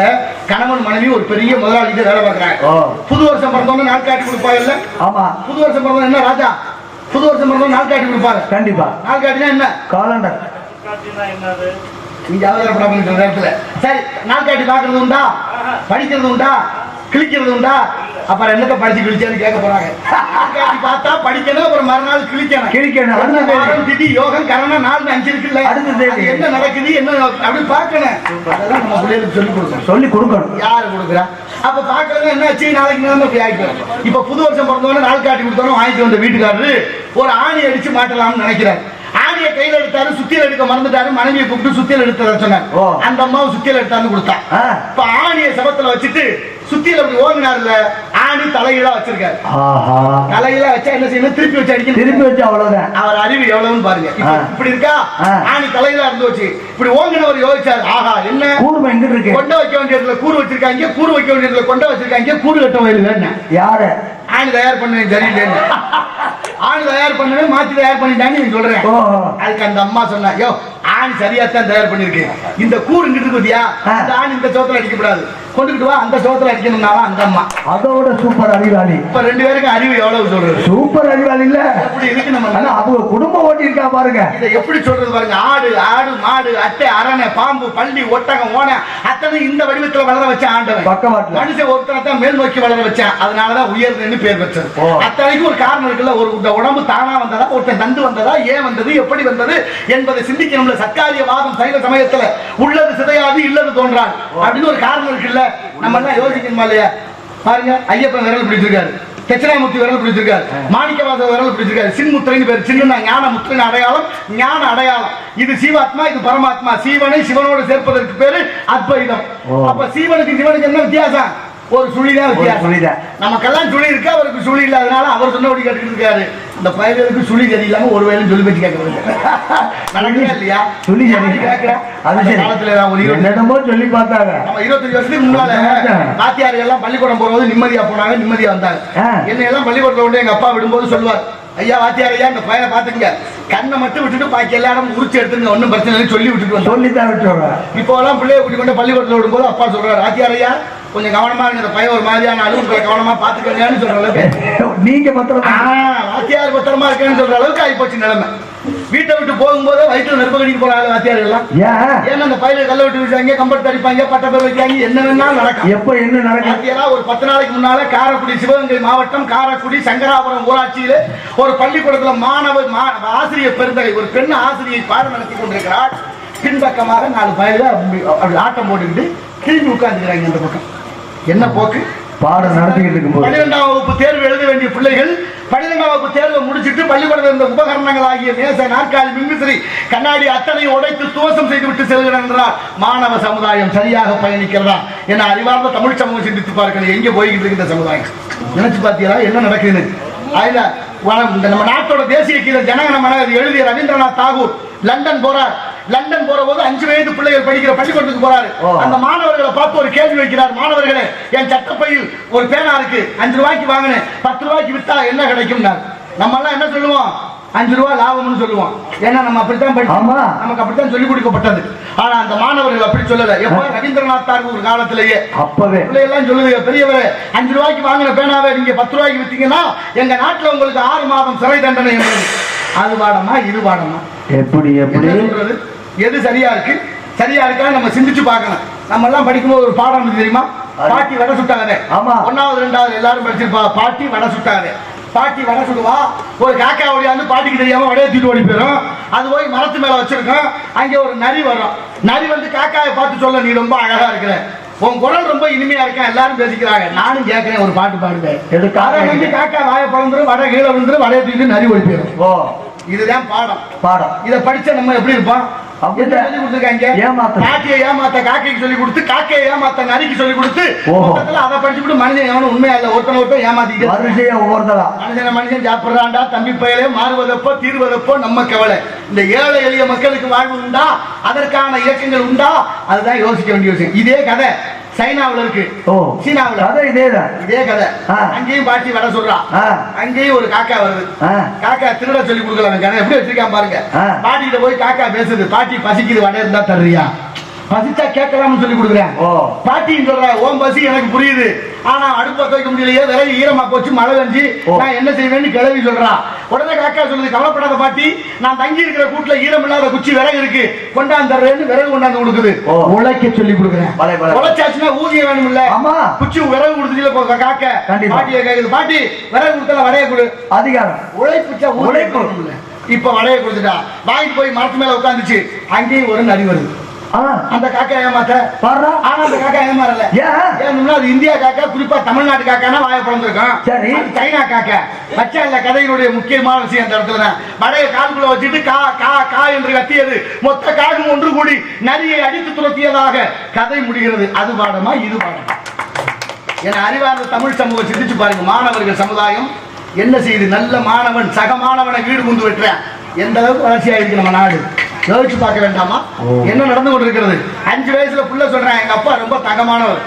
கணவன் மனைவி ஒரு பெரிய முதலாளிக்கு வேலை பார்க்கறாங்க. புது வருஷம் பிறந்தவங்க நாள் காட்டி கொடுப்பாங்கல்ல? ஆமா, புது வருஷம் பிறந்தவங்க என்ன ராஜா, புது வருஷம் பிறந்தவங்க நாள் காட்டி கொடுப்பாங்க. கண்டிப்பா. நாள் காட்டினா என்ன? காலண்டர். நீங்க அவசரப்படாம நேரத்துல சரி, நாள் காட்டி பாக்குறது உண்டா? படிக்கிறது உண்டா? கிழிக்கிறது உண்டா? அப்புறம் என்னத்தை படிச்சு கிழிச்சான்னு கேட்க போறாங்க. பார்த்தா படிக்கணும், அப்புறம் மறுநாள் கிழிக்கணும். திதி யோகம் கரணம் 4 5 இருக்குல்ல, என்ன நடக்குது என்ன அப்படி பார்க்கணும். அதெல்லாம் நம்ம பிள்ளைகளுக்கு சொல்லி கொடுக்கணும். யாரு கொடுக்குறா? அப்ப பாக்குறது என்ன ஆச்சு, நாளைக்கு நம்ம இப்படி ஆகிட்டோம். இப்ப புது வருஷம் பிறந்தவன நாள் காட்டி கொடுத்தோம், வாங்கிட்டு வந்த வீட்டுக்காரரு ஒரு ஆணி அடிச்சு மாட்டலாம்னு நினைக்கிறாரு. ஆணியை கையில எடுத்தாரு, சுத்தியல் எடுக்க மறந்துட்டாரு. மனைவியை கூப்பிட்டு சுத்தியல் எடுத்து சொன்னார். அந்த அம்மாவும் சுத்தியல் எடுத்தான்னு கொடுத்தா. இப்ப ஆணியை சபத்துல வச்சுட்டு சுத்தியல் அப்படி ஓங்கினார்ல, ஆணி தலையில வச்சிருக்காரு. தலையில வச்சா என்ன செய்யணும்? திருப்பி வச்சு அடிக்கணும். திருப்பி வச்சு அவ்வளவுதான். அவர் அறிவு எவ்வளவுன்னு பாருங்க. இப்படி இருக்கா, ஆணி தலையில இருந்து வச்சு இப்படி ஓங்கினவர் யோசிச்சாரு, ஆஹா என்ன கூர்மை எங்க இருக்கு, கொண்ட வைக்க வேண்டிய இடத்துல கூறு வச்சிருக்காங்க, கூறு வைக்க வேண்டிய இடத்துல கொண்ட வச்சிருக்காங்க, கூறு கட்ட வயல் யாரு ஆணி தயார் பண்ணுவேன் சரியில்லைன்னு. ஆணி தயார் பண்ணுவேன் மாத்தி தயார் பண்ணிட்டான்னு நீங்க சொல்றேன். அதுக்கு அந்த அம்மா சொன்னா, யோ ஆணி சரியாத்தான் தயார் பண்ணிருக்கேன், இந்த கூறு இங்கிட்டு இருக்குதியா, இந்த ஆணி இந்த சோத்துல அடிக்கப்படாது, கொண்டுகிட்டு வா அந்த சோத்துல அடிக்கணும்னாலும் அந்த அம்மா. அதோட சூப்பர் அறிவாளி. இப்ப 2 பேருக்கும் அறிவு எவ்வளவு சொல்றது? சூப்பர் அறிவாளி இல்ல, எப்படி இருக்கு நம்ம. அவங்க குடும்பம் ஓட்டி இருக்கா பாருங்க. இதை எப்படி சொல்றது பாருங்க. ஆடு மாடு அட்டை அரணை பாம்பு பள்ளி ஒட்டகம் ஓன அத்தனை இந்த வடிவத்துல வளர வச்ச ஆண்டவன். பக்கவாட்டுல மனுஷன் ஒருத்தனை தான் மேல் நோக்கி வளர வச்சேன். அதனாலதான் உயர்ந்தன்னு பேர் வச்சது. அத்தனைக்கும் ஒரு காரணம் இருக்குல்ல. ஒரு உடம்பு தானா வந்ததா, ஒருத்தன் தந்து வந்ததா, ஏன் வந்தது, எப்படி வந்தது என்பதை சிந்திக்கணும்ல. சர்க்காரிய வாதம் சைவ சமயத்துல உள்ளது சிதையாது இல்லது தோன்றாது அப்படின்னு ஒரு காரணம் இருக்குல்ல. நம்ம எல்லாம் யோசிக்கணுமா இல்லையா? பாருங்க, ஐயப்பன் விரல் பிடிச்சிருக்காரு, தட்சிணாமூர்த்தி விரல் பிடிச்சிருக்காரு, மாணிக்கவாச விரல் பிடிச்சிருக்காரு. சின்முத்திரைன்னு பேர். சின்ன ஞான முத்திரின் அடையாளம், ஞான அடையாளம். இது சீவாத்மா, இது பரமாத்மா. சீவனை சிவனோடு சேர்ப்பதற்கு பேரு அத்வைதம். அப்ப சீவனுக்கு சிவனுக்கு என்ன வித்தியாசம்? ஒரு சுழிதான் வித்தியாசம். நமக்கெல்லாம் சுழி இருக்கு, அவருக்கு சுழி இல்லாதனால அவர் சொன்னபடி கேட்டுக்கிட்டு இருக்காரு. இந்த பயலுக்கு சுழி சரியில்லாம ஒரு வேலையும் சொல்லி வச்சு கேட்கறது நடக்கவே இல்லையா? சுழி சரி கேட்கிறேன். அது காலத்துல ஒரு 20 சொல்லி பார்த்தாங்க. நம்ம 25 வருஷத்துக்கு முன்னால வாத்தியார்கள் எல்லாம் பள்ளிக்கூடம் போறது நிம்மதியா போனாங்க, நிம்மதியா வந்தாங்க. என்ன எல்லாம் பள்ளிக்கூடத்துல விட்டு எங்க அப்பா விடும்போது சொல்லுவார், ஐயா வாத்தியார் ஐயா இந்த பையனை பாத்துங்க, கண்ணை மட்டும் விட்டுட்டு பாக்கி எல்லா இடமும் உரிச்சு எடுத்துங்க, ஒன்னும் பிரச்சனை இல்லை சொல்லி விட்டுட்டு சொல்லித்தான் விட்டு. இப்போ எல்லாம் பிள்ளைய கூட்டி கொண்டு பள்ளிக்கூடத்துல விடும்போது அப்பா சொல்றாரு, வாத்தியார் ஐயா கொஞ்சம் கவனமா இருந்த பையன் ஒரு மாதிரியான அளவுக்கு கவனமா பாத்துக்கங்கன்னு சொல்ற அளவுக்கு நீங்க வாத்தியார் பத்திரமா இருக்கேன்னு சொல்ற அளவுக்கு ஆயிப்போச்சு நிலைமை. வீட்டை விட்டு போகும்போது வயிற்றுல நெருப்பு கட்டிட்டு போறாங்க வாத்தியார்கள் எல்லாம். ஏன்னா அந்த பயில கல்ல விட்டு விட்டாங்க, கம்பெடுத்து அடிப்பாங்க, பட்ட பேர் வைக்காங்க, என்ன வேணாலும் நடக்கும். எப்ப என்ன நடக்கும்? வாத்தியாரா ஒரு 10 நாளைக்கு முன்னால காரைக்குடி, சிவகங்கை மாவட்டம் காரைக்குடி சங்கராபுரம் ஊராட்சியில ஒரு பள்ளிக்கூடத்துல ஆசிரியர் பெருந்தகை ஒரு பெண் ஆசிரியை பாடம் நடத்தி கொண்டிருக்கிறார். பின்பக்கமாக 4 பயில ஆட்டம் போட்டுக்கிட்டு திரும்பி உட்கார்ந்துக்கிறாங்க. அந்த பக்கம் என்ன போக்கு? பாடம் நடத்திக்கிட்டு இருக்கும் 12ஆம் வகுப்பு தேர்வு எழுத வேண்டிய பிள்ளைகள் 12ஆம் வகுப்பு தேர்வை முடிச்சுட்டு பள்ளிக்கூடத்தில் இருந்த உபகரணங்கள் ஆகிய மேசை, நாற்காலி, மின்விசிறி, கண்ணாடி அத்தனை உடைத்து துவசம் செய்து விட்டு செல்கிறார். மாணவ சமுதாயம் சரியாக பயணிக்கிறதா என அறிவார்ந்த தமிழ் சமூகம் சிந்தித்து பார்க்கணும். எங்க போய்கிட்டு இருக்கு இந்த சமுதாயம்? நினைச்சு பார்த்தீங்களா என்ன நடக்குதுன்னு? அதுல நம்ம நாட்டோட தேசிய கீதம் ஜனகன மன எழுதிய ரவீந்திரநாத் தாகூர் லண்டன் போறார். லண்டன் போற போது 5 வயது பிள்ளைகள் படிக்கிற பள்ளிக்கூடத்துக்கு போறாரு. அந்த மாணவர்களை பார்த்து ஒரு கேள்வி வைக்கிறார். மாணவர்களே, என் சட்டப்பையில் ஒரு பேனா இருக்கு, 5 ரூபாய்க்கு வாங்கினேன், 10 ரூபாய்க்கு வித்தா என்ன கிடைக்கும்? நம்ம எல்லாம் என்ன சொல்லுவோம்? 5 ரூபாய் லாபம்னு சொல்லுவோம். ஏன்னா நம்ம அப்படித்தான் படிச்சோம், நமக்கு அப்படித்தான் சொல்லிக் கொடுக்கப்பட்டது. ஆனா அந்த மாணவர்கள் அப்படி சொல்லல. எப்ப ரவீந்திரநாத் தாகூர் காலத்திலேயே அப்பவே பிள்ளைகள்லாம் சொல்லுது, பெரியவரே 5 ரூபாய்க்கு வாங்கின பேனாவை நீங்க 10 ரூபாய்க்கு வித்தீங்கன்னா எங்க நாட்டுல உங்களுக்கு 6 மாதம் சிறை தண்டனை என்பது. அது பாடமா இது பாடமா? எப்படி எப்படி சொல்றது? எது சரியா இருக்கு? சரியா இருக்கா நம்ம சிந்திச்சு பார்க்கணும். நம்ம எல்லாம் படிக்கும்போது ஒரு பாடம் தெரியுமா? பாட்டி வடை சுட்டாங்க. ஆமா, 1வது 2வது எல்லாரும் படிச்சிருப்பா. பாட்டி வடை சுட்டாங்க. பாட்டி வடை சுடுவா. ஒரு காக்கா ஓடியாந்து பாட்டிக்கு தெரியாம வடையை தூக்கிட்டு ஓடி போயிடும். அது போய் மரத்து மேல வச்சிருக்கோம். அங்கே ஒரு நரி வரும். நரி வந்து காக்காயை பார்த்து சொல்ல, நீ ரொம்ப அழகா இருக்கிற, உன் குரல் ரொம்ப இனிமையா இருக்கா, எல்லாரும் பேசிக்கிறாங்க, நானும் கேட்கிறேன், ஒரு பாட்டு பாடுங்க. காக்கா வாயை பழந்துரும், வடை கீழே விழுந்துரும், வடையை தூக்கிட்டு நரி ஓடி போயிடும். ஓ, இதுதான் பாடம். இதை படிச்ச நம்ம எப்படி இருப்போம்? சொல்லி கொடுத்துருக்காங்க. காக்கையை ஏமாத்த காக்கைக்கு சொல்லி கொடுத்து, காக்கையை ஏமாத்த நரிக்கு சொல்லி கொடுத்து, அதை படிச்சுட்டு மனிதன் எவனும் உண்மையா இல்ல, ஒருத்தன் ஏமாத்திட்டு மனுஷன் சாப்பிடுறான்டா தம்பி பயலே, மாறுவதப்போ தீர்வதப்போ நம்ம கவலை. இந்த ஏழை எளிய மக்களுக்கு வாழ்வு உண்டா, அதற்கான இயக்கங்கள் உண்டா, அதுதான் யோசிக்க வேண்டிய விஷயம். இதே கதை சைனாவுல இருக்கு. சீனாவுல கதை இதே கதை. அங்கேயும் பாட்டி வடை சொல்றா. அங்கேயும் ஒரு காக்கா வருது. காக்கா திருட சொல்லி கொடுக்கலாம். எப்படி வச்சிருக்கான் பாருங்க. பாட்டிகிட்ட போய் காக்கா பேசுது, பாட்டி பசிக்குது, வடை இருந்தா தர்றியா, பசிச்சா கேட்கலாம்னு சொல்லி கொடுக்குறேன். பாட்டின்னு சொல்ற, ஓம் பசி எனக்கு புரியுது, ஆனா அடுப்ப துவைக்க முடியலையே, விறகு ஈரமா போச்சு, மழை வெஞ்சு, நான் என்ன செய்வேன்னு கிளவி சொல்றா. உடனே காக்கா சொல்லுது, கவலைப்படாத பாட்டி, நான் தங்கி இருக்கிற கூட்டுல ஈரம் இல்லாத குச்சி விறகு இருக்கு, கொண்டாந்து தர்றேன்னு விறகு கொண்டாந்து கொடுக்குது. உழைக்க சொல்லி கொடுக்குறேன். உழைச்சாச்சுன்னா ஊதியம் வேணும் இல்ல, குச்சி விறகு கொடுத்துட்டு காக்க பாட்டியை கேக்குது, பாட்டி விறகு கொடுத்தா வடைய கொடு, அதிகாரம் உழைப்புச்சா உழைப்பு. இப்ப வடைய கொடுத்துட்டா, வாங்கிட்டு போய் மரத்து மேல உட்காந்துச்சு. அங்கேயும் ஒரு நரி வருது. அந்த காக்கா ஏமாத்த பாடுறா. ஆனா அந்த காக்கா ஏமாறல. ஏன்னா அது இந்தியா காக்கா, குறிப்பா தமிழ்நாட்டு காக்கானா வாய பிறந்திருக்கும். சரி, சைனா காக்கா வச்சா இல்ல. கதையினுடைய முக்கியமான விஷயம் அந்த இடத்துல தான். வடைய காலுக்குள்ள வச்சுட்டு கா கா கா என்று கத்தியது. மொத்த காகும் ஒன்று கூடி நரியை அடித்து துரத்தியதாக கதை முடிகிறது. அது பாடமா இது பாடமா? என அறிவார்ந்த தமிழ் சமூகம் சிந்திச்சு பாருங்க. மாணவர்கள் சமுதாயம் என்ன செய்யுது? நல்ல மாணவன் சக மாணவனை வீடு முந்து வெட்டுறேன். எந்த அளவுக்கு வளர்ச்சியா இருக்கு நம்ம நாடு, யோசிச்சு பார்க்க வேண்டாமா? என்ன நடந்து கொண்டிருக்கிறது? 5 வயசுல புள்ள சொல்றேன், எங்க அப்பா ரொம்ப தங்கமானவர்,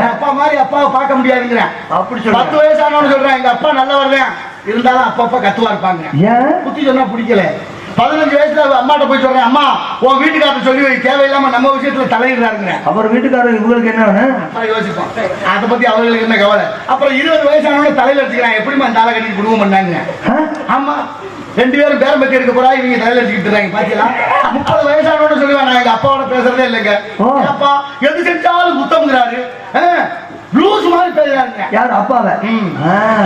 அப்பா மாதிரி அப்பாவை பார்க்க முடியாதுங்கிறேன். அப்படி சொல்ல 10 வயசானவனு சொல்றேன், எங்க அப்பா நல்லவர் தான், இருந்தாலும் அப்பா கத்துவா இருப்பாங்க. புத்தி சொன்னா பிடிக்கல. 15 வயசுல அம்மாட்ட போய் சொல்றேன், அம்மா உன் வீட்டுக்காரர் சொல்லி வை, தேவையில்லாம நம்ம விஷயத்துல தலையிடுறாருங்க. அப்புறம் வீட்டுக்காரர் இவங்களுக்கு என்ன யோசிப்போம், அதை பத்தி அவர்களுக்கு என்ன கவலை. அப்புறம் 20 வயசானவன தலையில வச்சுக்கிறான், எப்படிமா அந்த ஆளை கட்டி குடும்பம் பண்ணாங்க. ஆமா, 2 பேரும் பேரம் பத்தி எடுக்க போறா, இவங்க தலையில வச்சுக்கிட்டு பாத்தீங்களா. 30 வயசானவன சொல்லுவேன், நான் எங்க அப்பாவோட பேசுறதே இல்லைங்க, அப்பா எது செஞ்சாலும் குத்தம்ங்கிறாரு, லூஸ் மாதிரி பேசுறாங்க. யார் அப்பாவை?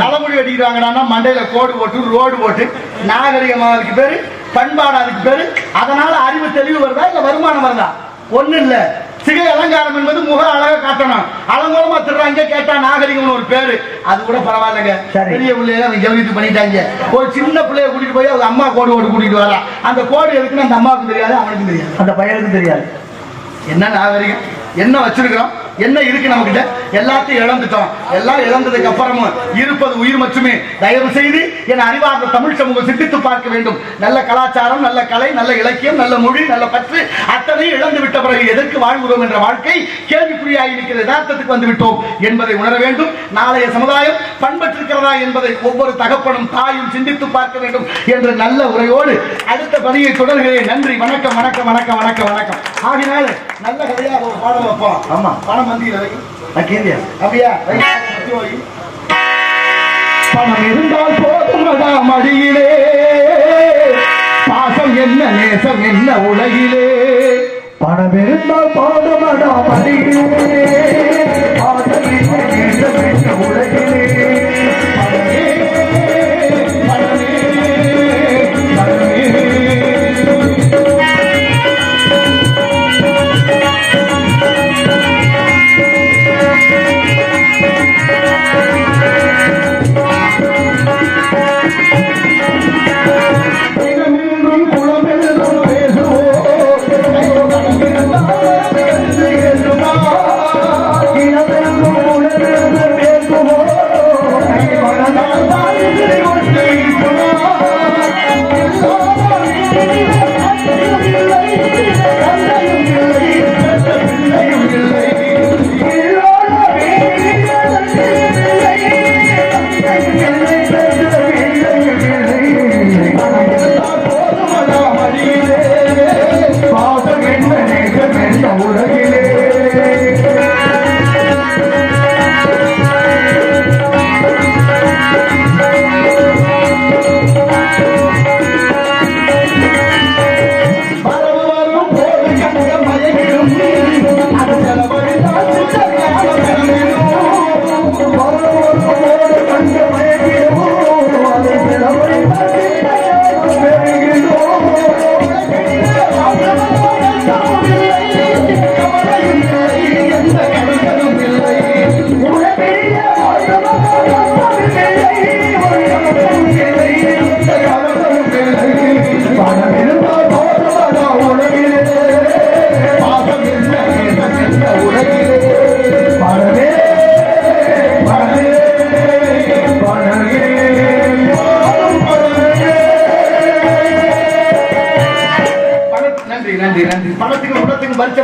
தலைமுடி வெட்டிக்கிறாங்கன்னா மண்டையில கோடு போட்டு ரோடு போட்டு, நாகரிகமா அதுக்கு பேரு, பண்பாடு அதுக்கு பேரு. அதனால அறிவு தெளிவு வருதா இல்ல வருமானம் வருதா? ஒண்ணு இல்ல. சிகை அலங்காரம் என்பது முக அழகா காட்டணும். அலங்கோலமா திருறாங்க, கேட்டா நாகரிகம்னு ஒரு பேரு, அது கூட பரவாயில்லைங்க. பெரிய பிள்ளைய ஜெவலித்து பண்ணிட்டாங்க. ஒரு சின்ன பிள்ளைய கூட்டிட்டு போய் அவங்க அம்மா கோடு ஓட்டு கூட்டிட்டு வரா. அந்த கோடு எதுக்குன்னு அந்த அம்மாவுக்கு தெரியாது, அவனுக்கும் தெரியாது, அந்த பையனுக்கும் தெரியாது. என்ன நாகரிகம், என்ன வச்சிருக்கிறோம், என்ன இருக்கு நம்ம கிட்ட? எல்லாத்தையும் இழந்துட்டோம். எல்லாம் இழந்ததுக்கு அப்புறமும் இருப்பது உயிர் மட்டுமே. தயவு செய்து என் அறிவார்ந்த தமிழ் சமூகம் சிந்தித்து பார்க்க வேண்டும். நல்ல கலாச்சாரம், நல்ல கலை, நல்ல இலக்கியம், நல்ல மொழி, நல்ல பற்று அத்தனையும் இழந்து விட்ட பிறகு எதற்கு வாழ்கிறோம் என்ற வாழ்க்கை கேள்விக்குறியாகி இருக்கிற யதார்த்தத்துக்கு வந்து விட்டோம் என்பதை உணர வேண்டும். நாளைய சமுதாயம் பண்பற்றிருக்கிறதா என்பதை ஒவ்வொரு தகப்பனும் தாயும் சிந்தித்து பார்க்க வேண்டும் என்ற நல்ல உரையோடு அடுத்த பதிவை தொடர்கிறேன். நன்றி, வணக்கம், வணக்கம், வணக்கம், வணக்கம், வணக்கம். ஆகினால நல்ல கதையா ஒரு பாடம் வைப்போம். ஆமா, பணம் வந்து அப்படியா? பணம் இருந்தால் போதுமடா மடியிலே, பாசம் என்ன நேசம் என்ன உலகிலே. பணம் இருந்தால் போதுமடா மடியிலே, பாசம் என்ன நேசம் என்ன உலகிலே. Oh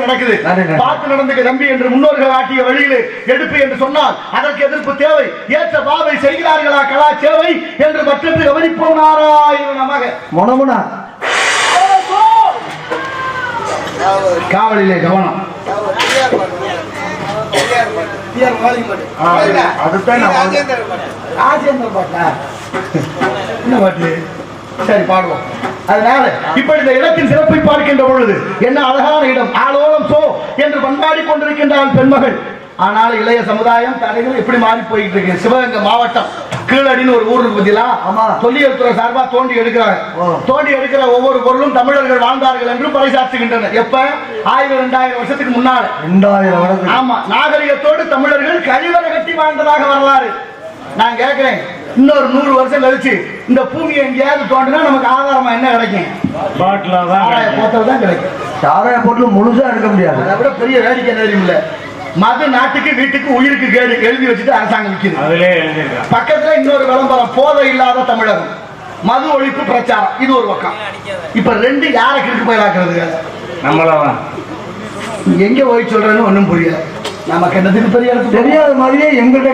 நடக்குது. பார்த்து நடந்துக்க தம்பி என்று முன்னோர்கள் ஆட்டிய வழியில் எடுப்பு என்று சொன்னால் அதற்கு எதிர்ப்பு தேவை. ஏற்ற பாவை செய்கிறார்களா கலா சேவை என்று மற்றொன்று கவனிப்போம். நாராயண நமக. மொனமுனா காவலிலே கவனம். அதுதான் ராஜேந்திர பாட்டா என்ன பாட்டு? சரி பாடுவோம். அதனால இப்படி இந்த இடத்தின் சிறப்பை பார்க்கின்ற பொழுது என்ன அழகான இடம். ஆலோலம் சோ என்று பண்பாடி கொண்டிருக்கின்றான் பெண்மகள். ஆனால் இளைய சமுதாயம் தடைகள் எப்படி மாறி போயிட்டு இருக்கு. சிவகங்கை மாவட்டம் கீழடின்னு ஒரு ஊருக்கு பதிலா தொல்லியல் துறை சார்பா தோண்டி எடுக்கிறாங்க. தோண்டி எடுக்கிற ஒவ்வொரு பொருளும் தமிழர்கள் வாழ்ந்தார்கள் என்று பறைசாற்றுகின்றனர். எப்ப 1000-2000 வருஷத்துக்கு முன்னால. 2000 வருஷம். ஆமா, நாகரிகத்தோடு தமிழர்கள் கழிவறை கட்டி வாழ்ந்ததாக வரலாறு. நான் கேட்கிறேன், இன்னொரு 100 வருஷம் கழிச்சு இந்த பூமியை எங்கேயாவது தோண்டினா நமக்கு ஆதாரமா என்ன கிடைக்கும்? போத்தல் தான் கிடைக்கும். சாராய போட்டு முழுசா எடுக்க முடியாது. அதை விட பெரிய வேடிக்கை தெரியுமில்ல, மது நாட்டுக்கு வீட்டுக்கு உயிருக்கு கேடு எழுதி வச்சுட்டு அரசாங்கம் விற்கிது. பக்கத்துல இன்னொரு விளம்பரம், போதை இல்லாத தமிழகம், மது ஒழிப்பு பிரச்சாரம். இது ஒரு பக்கம். இப்ப ரெண்டு யாருக்கு இருக்கு போயிடாக்குறது? நம்மளதான் எங்க போய் சொல்றேன்னு ஒண்ணும் புரியல. நமக்கு என்னதுக்கு பெரிய தெரியாத மாதிரியே எங்கிட்ட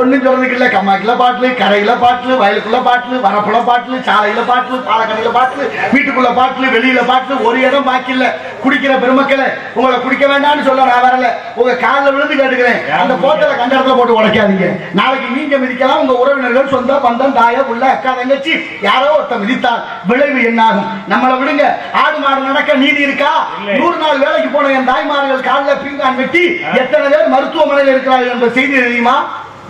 ஒன்னும் சொல்றதுக்கு இல்ல. கம்மாக்கில பாட்டுல, கரையில பாட்டுல, வயலுக்குள்ள பாட்டுல, வரப்புல பாட்டுல, சாலையில பாட்டுல, பாலக்கடையில பாட்டுல, வீட்டுக்குள்ள பாட்டுல, வெளியில பாட்டுல, ஒரு இடம் பாக்கி இல்ல. குடிக்கிற பெருமக்களை உங்களை குடிக்க வேண்டாம்னு சொல்ல நான் வரல. உங்க காலில் விழுந்து கேட்டுக்கிறேன், அந்த போட்டலை கண்ட இடத்துல போட்டு உடைக்காதீங்க. நாளைக்கு நீங்க மிதிக்கலாம், உங்க உறவினர்கள், சொந்த பந்தம், தாய புள்ள, அக்கா தங்கச்சி யாரோ ஒருத்த மிதித்தால் விளைவு என்னாகும்? நம்மளை விடுங்க. ஆடு மாடு நடக்க நீதி இருக்கா? 100 நாள் வேலைக்கு போன என் தாய் காலில் பீங்கான் வெட்டி எத்தனை பேர் மருத்துவமனையில் இருக்கிறார்கள் என்ற செய்தி தெரியுமா?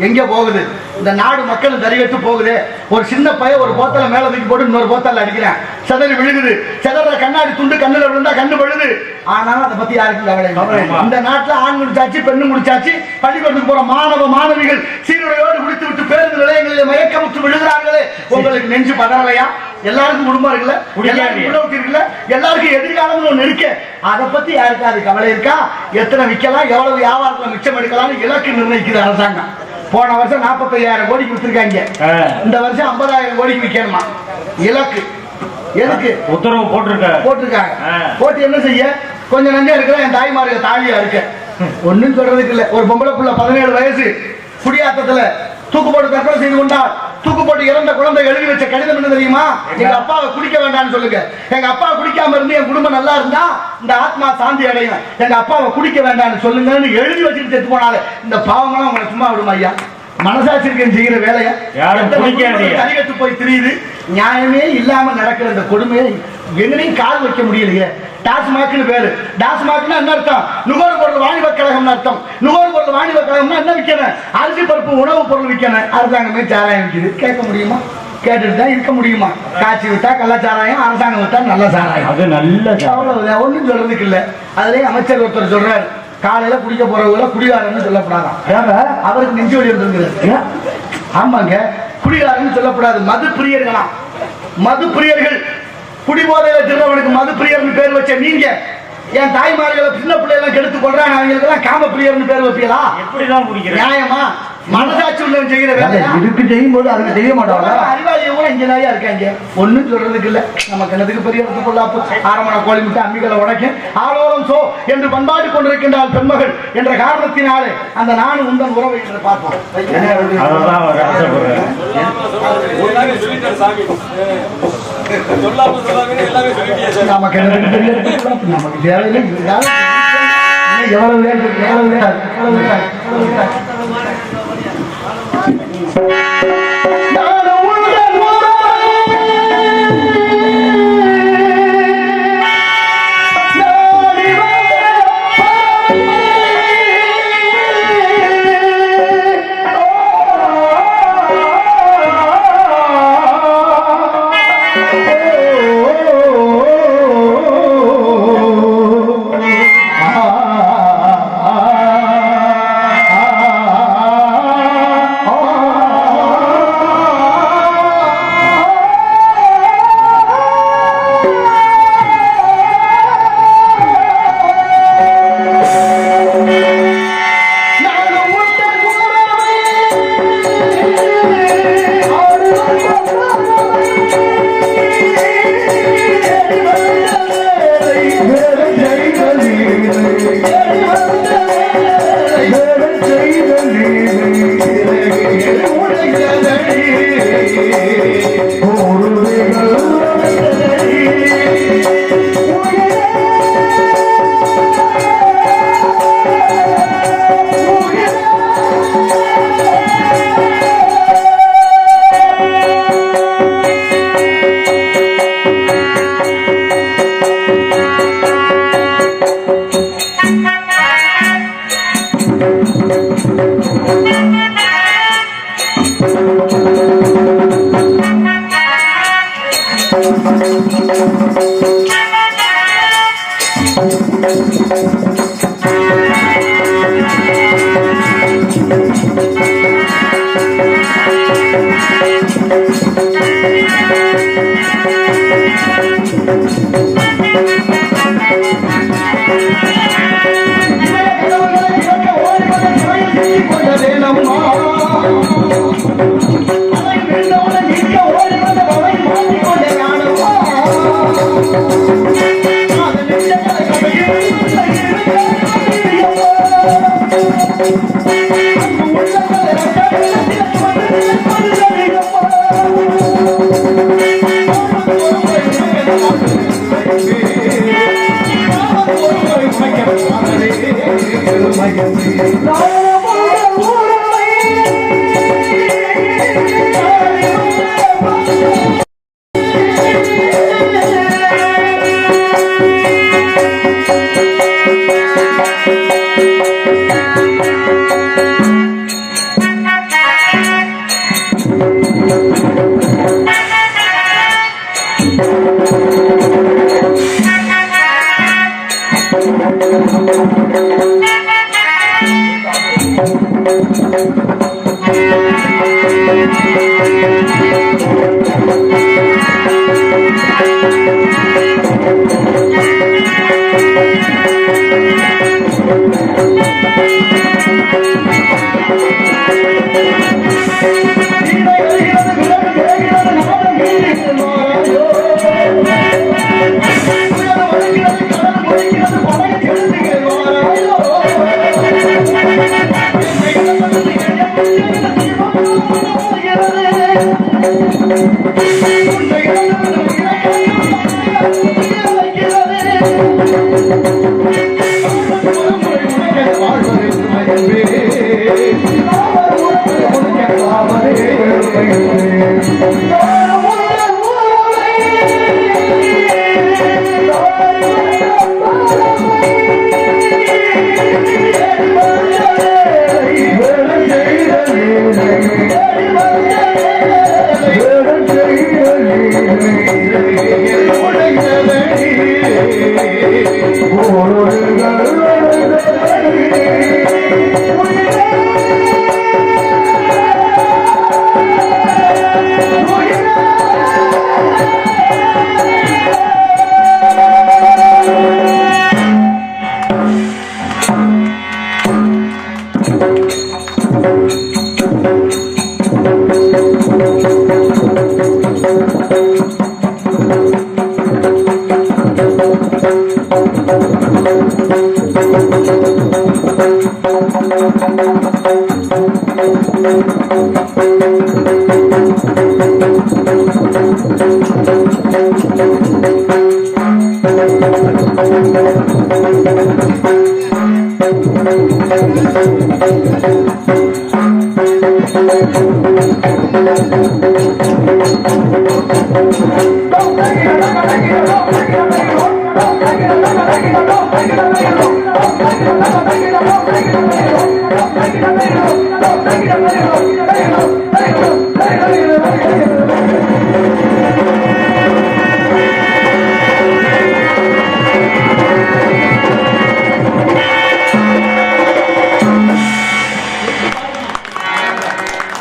எங்க போகுது இந்த நாடு? மக்கள் தறிகட்டு போகுது. ஒரு சின்ன பையன் ஒரு போத்தலை மேல தூக்கி போட்டு இன்னொரு போத்தல அடிக்கிறேன், செதறி விழுகுது. செதற கண்ணாடி துண்டு கண்ணுல விழுந்தா கண்ணு பழுது. ஆனாலும் அதை பத்தி யாருக்கும் கவலை. இந்த நாட்டுல ஆண் முடிச்சாச்சு, பெண்ணு முடிச்சாச்சு. பள்ளிக்கூடத்துக்கு போற மாணவ மாணவிகள் சீருடையோடு குடித்து விட்டு பேருந்து நிலையங்களில் மயக்கமுற்று விழுகிறார்களே, உங்களுக்கு நெஞ்சு பதறலையா? எல்லாருக்கும் குடும்பம் இருக்குல்ல, இருக்குல்ல, எல்லாருக்கும் எதிர்காலம் ஒண்ணு இருக்கு. அதை பத்தி யாருக்கு அது கவலை இருக்கா? எத்தனை விற்கலாம், எவ்வளவு வியாபாரத்துல மிச்சம் எடுக்கலாம் இலக்கு நிர்ணயிக்குது அரசாங்கம். போன வருஷம் 45,000 கோடிக்கு வித்திருக்காங்க. இந்த வருஷம் 50,000 கோடிக்கு விற்கணுமா இலக்கு. எதுக்கு உத்தரவு போட்டிருக்காங்க? போட்டு என்ன செய்ய? கொஞ்சம் நஞ்சம் இருக்கிற என் தாய்மார்கள் தாலியா இருக்க ஒன்னும் சொல்றதுக்கு இல்ல. ஒரு பொம்பளை புள்ள 17 வயசு குடியாத்தத்துல தூக்கு போட்டு தற்கொலை செய்து கொண்டால். தூக்கு போட்டு இறந்த குழந்தை எழுதி வச்ச கடிதம் என்ன தெரியுமா? எங்க அப்பாவை குடிக்க வேண்டாம்னு சொல்லுங்க. எங்க அப்பா குடிக்காம இருந்து என் குடும்பம் நல்லா இருந்தா இந்த ஆத்மா சாந்தி அடையும். எங்க அப்பாவை குடிக்க வேண்டாம்னு சொல்லுங்கன்னு எழுதி வச்சுட்டு செத்து போனாலே இந்த பாவங்களும் உங்களை சும்மா விடுமா ஐயா? மனசாட்சிக்கு செய்கிற வேலையை தனிகட்டு போய் தெரியுது. நியாயமே இல்லாம நடக்கிற இந்த கொடுமையை எங்கனையும் கால் வைக்க முடியலையே. டாஸ்மாக்னு பேரு. டாஸ்மாக்னா என்ன அர்த்தம்? நுகர்பொருள் வாணிப கழகம் அர்த்தம். நுகர்பொருள் வாணிப கழகம்னா என்ன விற்கணும்? அரிசி பருப்பு உணவு பொருள் விற்கணும். அரசாங்கமே சாராயம் விற்குது. கேட்க முடியுமா? கேட்டுட்டு தான் இருக்க முடியுமா? காட்சி விட்டா கள்ள சாராயம், அரசாங்கம் விட்டா நல்ல சாராயம். அது நல்ல அவ்வளவு ஒன்றும் சொல்றதுக்கு இல்லை. அதுலயே அமைச்சர் ஒருத்தர் சொல்றாரு, காலையில குடிக்க போறவங்கள குடிகாரன்னு சொல்லப்படாதான். அவருக்கு நெஞ்சு வலி இருந்திருக்கிறது. ஆமாங்க, குடிகாரன்னு சொல்லப்படாது. மது பிரியர்களாம். மது பிரியர்கள். குடிபோதையில திருவனுக்கு மது பிரியர்னு பேர் வச்ச நீங்க என் தாய்மார்களை சின்ன பிள்ளைகள் கெடுத்து கொள்றாங்க. அவங்களுக்கு காம பிரியர்னு பேர் வைப்பீங்களா? எப்படிதான் குடிக்கிறீங்க? நியாயமா? மனசாட்சி உள்ளவன் செய்கிற வேலை இதுக்கு செய்யும் போது அதுக்கு செய்ய மாட்டாங்க. அறிவாளிய கூட இங்க நிறைய இருக்காங்க. ஒன்னும் சொல்றதுக்கு இல்ல. நமக்கு என்னதுக்கு பெரிய இடத்து கொள்ளாப்பு ஆரம்பண கோழி முட்டை அம்மிகளை உடைக்க ஆலோலம் சோ என்று பண்பாடி கொண்டிருக்கின்றால் பெண்மகள் என்ற காரணத்தினாலே அந்த நானும் உந்தன் உறவை என்று பார்ப்போம். நமக்கு என்னதுக்கு பெரிய இடத்து நமக்கு தேவையில்லை. எவ்வளவு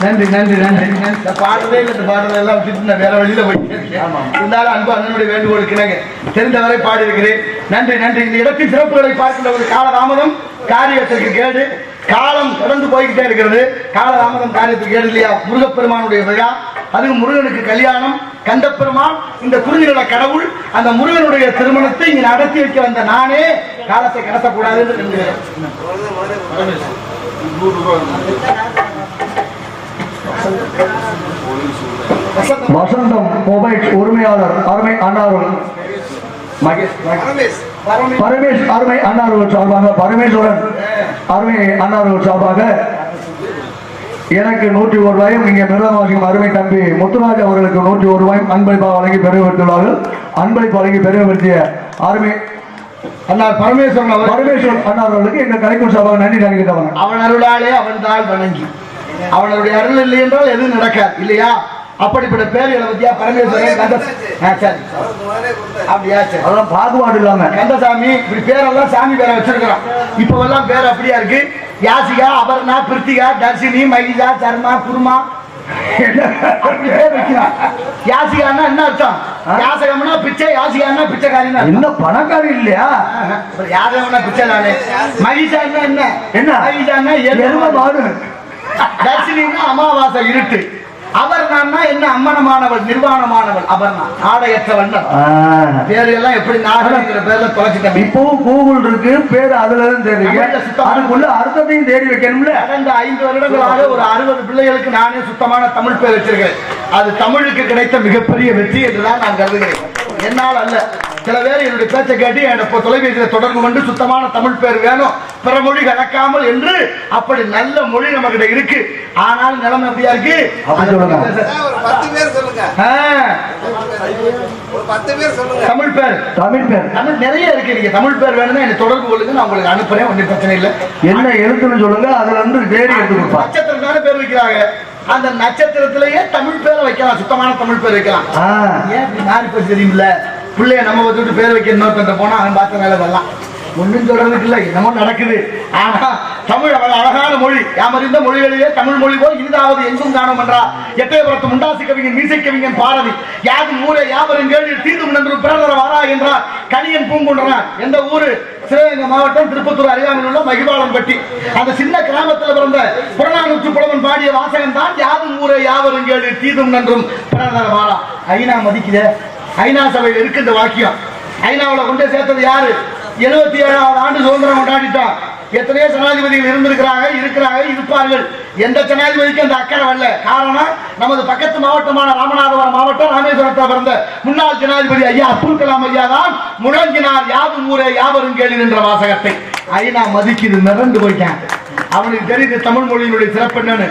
நன்றி நன்றி நன்றி. இந்த பாடுறதே இல்லை, இந்த பாடுறதை எல்லாம் விட்டுட்டு நான் வேற வழியில போயிட்டு இருந்தாலும் அன்பு அண்ணனுடைய வேண்டுகோளுக்கு இணங்க தெரிந்தவரை பாடியிருக்கிறேன். நன்றி நன்றி. இந்த இடத்தின் சிறப்புகளை பார்க்கின்ற ஒரு காலதாமதம் காரியத்திற்கு கேடு. காலம் கடந்து போய்கிட்டே இருக்கிறது. காலதாமதம் காரியத்துக்கு கேடு இல்லையா? முருகப்பெருமானுடைய விழா, அதுவும் முருகனுக்கு கல்யாணம். கந்தப்பெருமான் இந்த குறிஞ்சிகள கடவுள். அந்த முருகனுடைய திருமணத்தை இங்க நடத்தி வைக்க வந்த நானே காலத்தை கடத்தக்கூடாது என்று நினைக்கிறேன். வசந்தம் மொபைல்ஸ் உரிமையாளர் அருமை அண்ணார்கள் பரமேஷ் அருமை அண்ணார்கள் சார்பாக, பரமேஸ்வரன் அருமை அண்ணார்கள் சார்பாக எனக்கு 101 ரூபாயும், இங்கே மிருதமாகும் அருமை தம்பி முத்துராஜ் அவர்களுக்கு 101 ரூபாயும் அன்பளிப்பாக வழங்கி பெருமைப்படுத்தியுள்ளார்கள். அன்பளிப்பு வழங்கி பெருமைப்படுத்திய அருமை அண்ணார் பரமேஸ்வரன் அண்ணார்களுக்கு எங்கள் கலைக்குழு சார்பாக நன்றி தெரிவிக்கிறவன். அவன் அருளாலே அவன் தாள் வணங்கி அவனுடைய அருள் இல்லை என்றால் எதுவும் நடக்காது இல்லையா? அப்படிப்பட்ட பேர்களை பத்தியா பரமேஸ்வரன் சரி அப்படியா? சரி, அதெல்லாம் பாகுபாடு இல்லாம கந்தசாமி இப்படி பேரெல்லாம் சாமி பேரை வச்சிருக்கிறோம். இப்ப எல்லாம் பேர் அப்படியா இருக்கு. யாசிகா, அபர்ணா, பிருத்திகா, தர்ஷினி, மகிஷா, சர்மா, குருமா அப்படி பேர் வைக்கிறான். யாசிகான்னா என்ன அர்த்தம்? யாசகம்னா பிச்சை, யாசிகான்னா பிச்சைக்காரின்னா இன்னும் பணக்காரி இல்லையா? யாசகம்னா பிச்சை தானே. மகிஷான்னா என்ன? என்ன? மகிஷான்னா எருமை மாடு. தர்ஷினின்னா அமாவாசை இருட்டு. அபர்ணான்னா என்ன? அம்மனமானவள், நிர்வாணமானவள். அபர்ணா ஆடையற்றவள். பேரு எல்லாம் எப்படி நாகரிக பேர்ல தொலைச்சிட்டேன். இப்பவும் கூகுள் இருக்கு, பேரு அதுலதான் தெரியுங்க. அதுக்குள்ள அர்த்தத்தையும் தேடி வைக்கணும்ல. கடந்த 5 வருடங்களாக ஒரு 60 பிள்ளைகளுக்கு நானே சுத்தமான தமிழ் பேர் வச்சிருக்கேன். அது தமிழுக்கு கிடைத்த மிகப்பெரிய வெற்றி என்றுதான் நான் கருதுகிறேன். என்னால் அல்ல. சில பேர் என்னுடைய பேச்சை கேட்டு என்னோட தொலைபேசியில் தொடர்பு கொண்டு சுத்தமான தமிழ் பேர் வேணும், பிற மொழி கலக்காமல் என்று. அப்படி நல்ல மொழி நம்ம கிட்ட இருக்கு. ஆனால் நிலைமை எப்படியா இருக்கு? தமிழ் பேர் தமிழ் நிறைய இருக்கு. நீங்க தமிழ் பேர் வேணும்னா என்ன தொடர்பு கொள்ளுங்க, நான் உங்களுக்கு அனுப்புறேன். ஒன்றும் பிரச்சனை இல்லை. என்ன எழுத்துன்னு சொல்லுங்க, அதுல இருந்து தேடி எடுத்து கொடுப்பா. நட்சத்திரத்தான பேர் வைக்கிறாங்க. அந்த நட்சத்திரத்திலேயே தமிழ் பேரை வைக்கலாம், சுத்தமான தமிழ் பேர் வைக்கலாம். ஏன் இப்படி மாறி போய் தெரியுமில்ல? பிள்ளைய நம்ம விட்டு பேர் வைக்க இன்னொருத்த போனா அவன் பார்த்த வேலை வரலாம். ஒன்றும் சொல்றதுக்கு இல்லை, என்னமோ நடக்குது. ஆனா தமிழ் அவள் அழகான மொழி. யாமறிந்த மொழிகளிலே தமிழ் மொழி போல் இனிதாவது எங்கும் காணும் என்றார் எட்டயபுரத்து முண்டாசி கவிஞன், மீசை கவிஞன் பாரதி. யாதும் ஊரே யாவரும் கேள்வி தீதும் என்று பிறந்தர வாரா என்றார் கணியன் பூங்குன்றனார். எந்த ஊரு? சிவகங்கை மாவட்டம் திருப்பத்தூர் அருகாமையில் உள்ள மகிபாலன்பட்டி. அந்த சின்ன கிராமத்தில் பிறந்த புறநானூற்று புலவன் பாடிய வாசகம் தான் யாதும் ஊரே யாவரும் கேள்வி தீதும் என்றும் பிறந்தர வாரா. ஐநா மதிக்குத. ஐநா சபையில் இருக்கு இந்த வாக்கியம். ஐநாவில் கொண்டு சேர்த்தது யாரு? 77வது ஆண்டு சுதந்திரம் கொண்டாடிட்டோம். எத்தனையோ ஜனாதிபதிகள் இருந்திருக்கிறாங்க, இருப்பார்கள். எந்த ஜனாதிபதிக்கும் அந்த அக்கறை வரல. காரணம், நமது பக்கத்து மாவட்டமான ராமநாதபுரம் மாவட்டம் ராமேஸ்வரத்தில் பிறந்த முன்னாள் ஜனாதிபதி ஐயா அப்துல் கலாம் ஐயா தான் முழங்கினார் யாதும் ஊரே யாவரும் கேளு என்ற வாசகத்தை. ஐநா மதிக்குது, மிரண்டு போயிட்டான். அவனுக்கு தெரியுது தமிழ் மொழியினுடைய சிறப்பு என்னன்னு.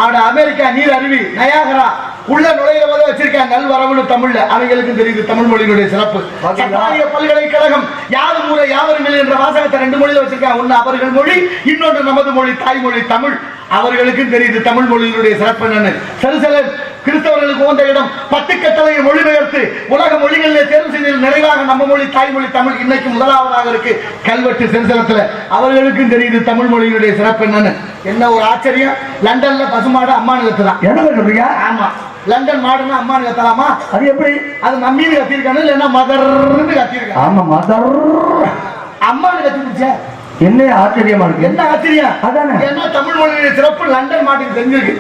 அவன அமெரிக்கா நீர் அருவி நயாகரா உள்ள நுழைய போது வச்சிருக்கான் நல்வரவுன்னு தமிழ்ல. அவங்களுக்கு தெரியுது தமிழ் மொழியினுடைய சிறப்பு. சர்வதேச பல்கலைக்கழகம் யாதும் ஊரே யாவரும் என்ற வாசகத்தை 2 மொழியில வச்சிருக்காங்க. ஒன்னு அவர்கள் மொழி, இன்னொன்று நமது மொழி, தாய்மொழி தமிழ். அவர்களுக்கும் தெரியுது தமிழ் மொழியினுடைய சிறப்பு என்னன்னு. செருசலேம் கிறிஸ்தவர்களுக்கு ஓந்த இடம். 10 கட்டளையை மொழிபெயர்த்து உலக மொழிகளிலே தேர்வு செய்ததில் நிறைவாக நம்ம மொழி, தாய்மொழி தமிழ் இன்னைக்கு முதலாவதாக இருக்கு கல்வெட்டு செருசலத்துல. அவர்களுக்கும் தெரியுது தமிழ் மொழியினுடைய சிறப்பு என்னன்னு. என்ன ஒரு ஆச்சரியம்! லண்டன்ல பசுமாடு அம்மானு கத்துதான். என்ன சொல்றீங்க? ஆமா, லண்டன் மாடுன்னா அம்மானு கத்தலாமா? அது எப்படி? அது மம்மின்னு கத்திருக்கானு இல்லைன்னா மதர்ன்னு கத்திருக்கான். ஆமா, மதர் அம்மானு கத்திருச்சே. என்ன ஆச்சரியமா இருக்கு? என்ன ஆச்சரியம்? அதானே. ஏன்னா தமிழ் மொழியுடைய சிறப்பு லண்டன் மாட்டுக்கு தெரிஞ்சிருக்கு.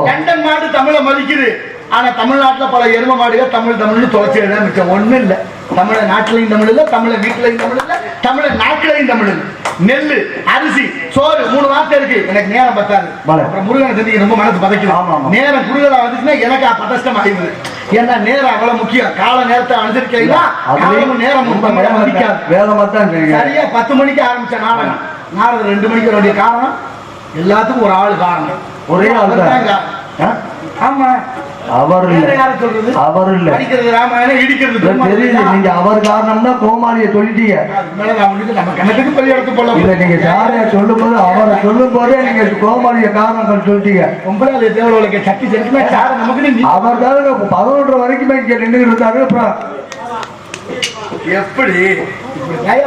லண்டன் மாடு தமிழை மதிக்குது. ஆனா தமிழ்நாட்டுல பல எரும மாடுகள் தமிழ்னு தொலைச்சி எழுத மிச்சம் ஒண்ணும் இல்ல. தமிழ நாட்டிலையும் தமிழ் இல்ல, தமிழ வீட்டிலையும் தமிழ் இல்ல, தமிழ நாட்டிலையும் தமிழ் இல்ல. நெல்லு, அரிசி, சோறு 3 வார்த்தை இருக்கு. எனக்கு நேரம் பத்தாது. அப்புறம் முருகனை சந்திக்க ரொம்ப மனசு பதைக்கும். நேரம் குறுகலா வந்துச்சுன்னா எனக்கு பதஷ்டம் ஆயிடுது. ஏன்னா நேரம் அவ்வளவு முக்கியம். கால நேரத்தை அனுசரிக்கிறீங்களா? நேரம் மதிக்காது. வேகமா தான் சரியா 10 மணிக்கு ஆரம்பிச்ச நாடகம் நாடகம் 2 மணிக்கு வர வேண்டிய காரணம் எல்லாத்துக்கும் ஒரு ஆள் காரணம். ஒரே ஆள் தான். ஆமா, அவர் அவர் இல்ல. ராமாயணம் இடிக்கிறது தெரியுது. நீங்க அவர் காரணம்னா கோமாளியை சொல்லிட்டீங்க. நம்ம கணக்கு பள்ளி எடுத்து போல இல்ல. நீங்க யாரைய சொல்லும் போது அவரை சொல்லும் போதே நீங்க கோமாளிய காரணங்கள் சொல்லிட்டீங்க. பொம்பளை தேவர்களுக்கு சக்தி செலுத்தினா சார நமக்கு அவர் தான் 11 வரைக்குமே இங்க நின்று இருந்தாரு. அப்புறம் எப்படி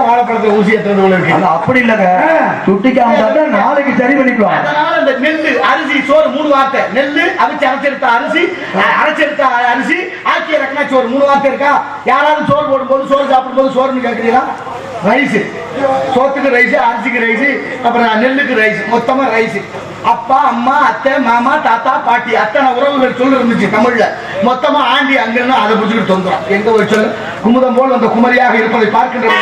வாழைப்பழத்தை ஊசி எத்தனை அப்படி இல்லங்க, சுட்டிக்காம நாளைக்கு சரி பண்ணிக்கலாம். அதனால இந்த நெல்லு, அரிசி, சோறு 3 வார்த்தை. நெல்லு அவிச்சு அரைச்செடுத்த அரிசி, அரைச்செடுத்த அரிசி, ஆக்கிய ரக்கனா சோறு 3 வார்த்தை இருக்கா? யாராவது சோறு போடும்போது, சோறு சாப்பிடும்போது சோறுன்னு கேட்குறீங்களா? ரைஸ், சோத்துக்கு ரைஸ், அரிசிக்கு ரைஸ், அப்புறம் நெல்லுக்கு ரைஸ், மொத்தமா ரைஸ். அப்பா, அம்மா, அத்தை, மாமா, தாத்தா, பாட்டி, அத்தனை உறவுகள் சொல்லு இருந்துச்சு தமிழ்ல. மொத்தமா ஆண்டி அங்கிருந்து அதை புடிச்சுக்கிட்டு தொங்குறோம். எங்க போய் சொல்லு? குமுதம் போல் அந்த குமரியாக இருப்பதை பார்க்கின்ற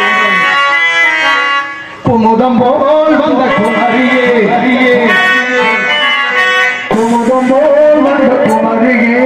குமுதம் போல் வந்த குமரியே, குமுதம் போல் வந்த குமரியே,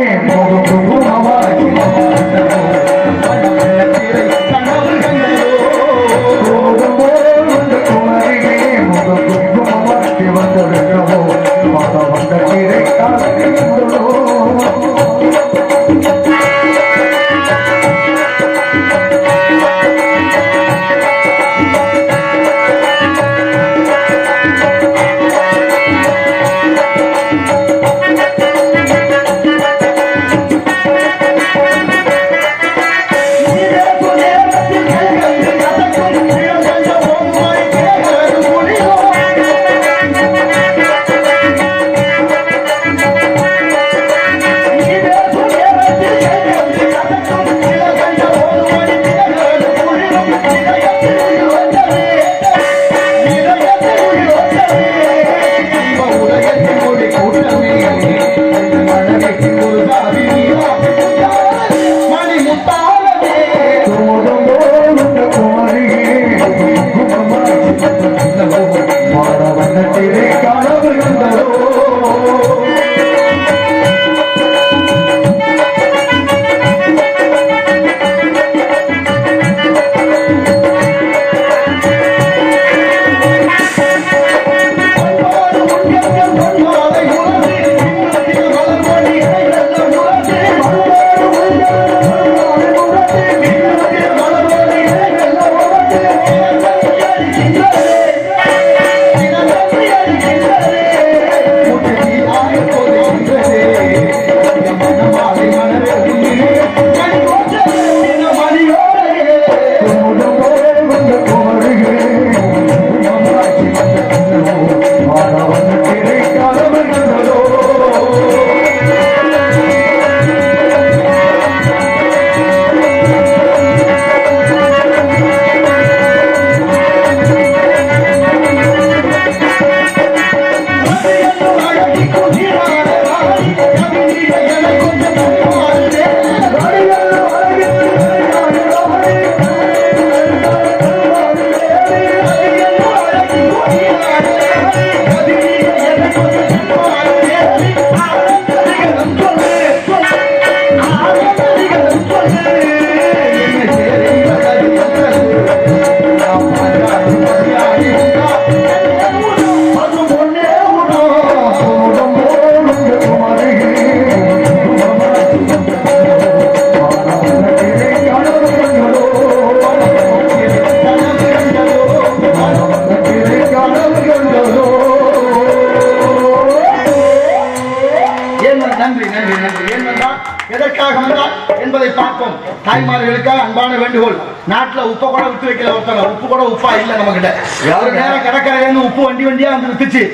நன்றி நன்றி நன்றி. ஏன் வந்தால் எதற்காக வந்தால் என்பதை பார்ப்போம். தாய்மார்களுக்காக அன்பான வேண்டுகோள். நாட்டுல உப்பை கூட விட்டு வைக்கல ஒருத்தங்க. உப்பு கூட உப்பா இல்ல நம்ம கிட்ட. ஒரு நேரம் கடற்கரையில உப்பு வண்டியா வந்து வித்துச்சு.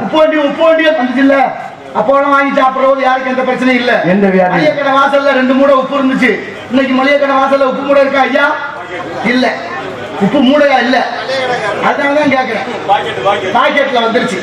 உப்பு வண்டியா வந்துச்சு இல்ல. அப்போ வாங்கி சாப்பிடுறது யாருக்கு எந்த பிரச்சனையும் இல்ல. எந்த வியாதி? மளிகை கடை வாசல்ல 2 மூடை உப்பு இருந்துச்சு. இன்னைக்கு மளிகை கடை வாசல்ல உப்பு மூடை இருக்கா ஐயா? இல்ல. உப்பு மூடையா இல்ல. அதனாலதான் கேட்கிறேன். பாக்கெட்ல வந்துருச்சு.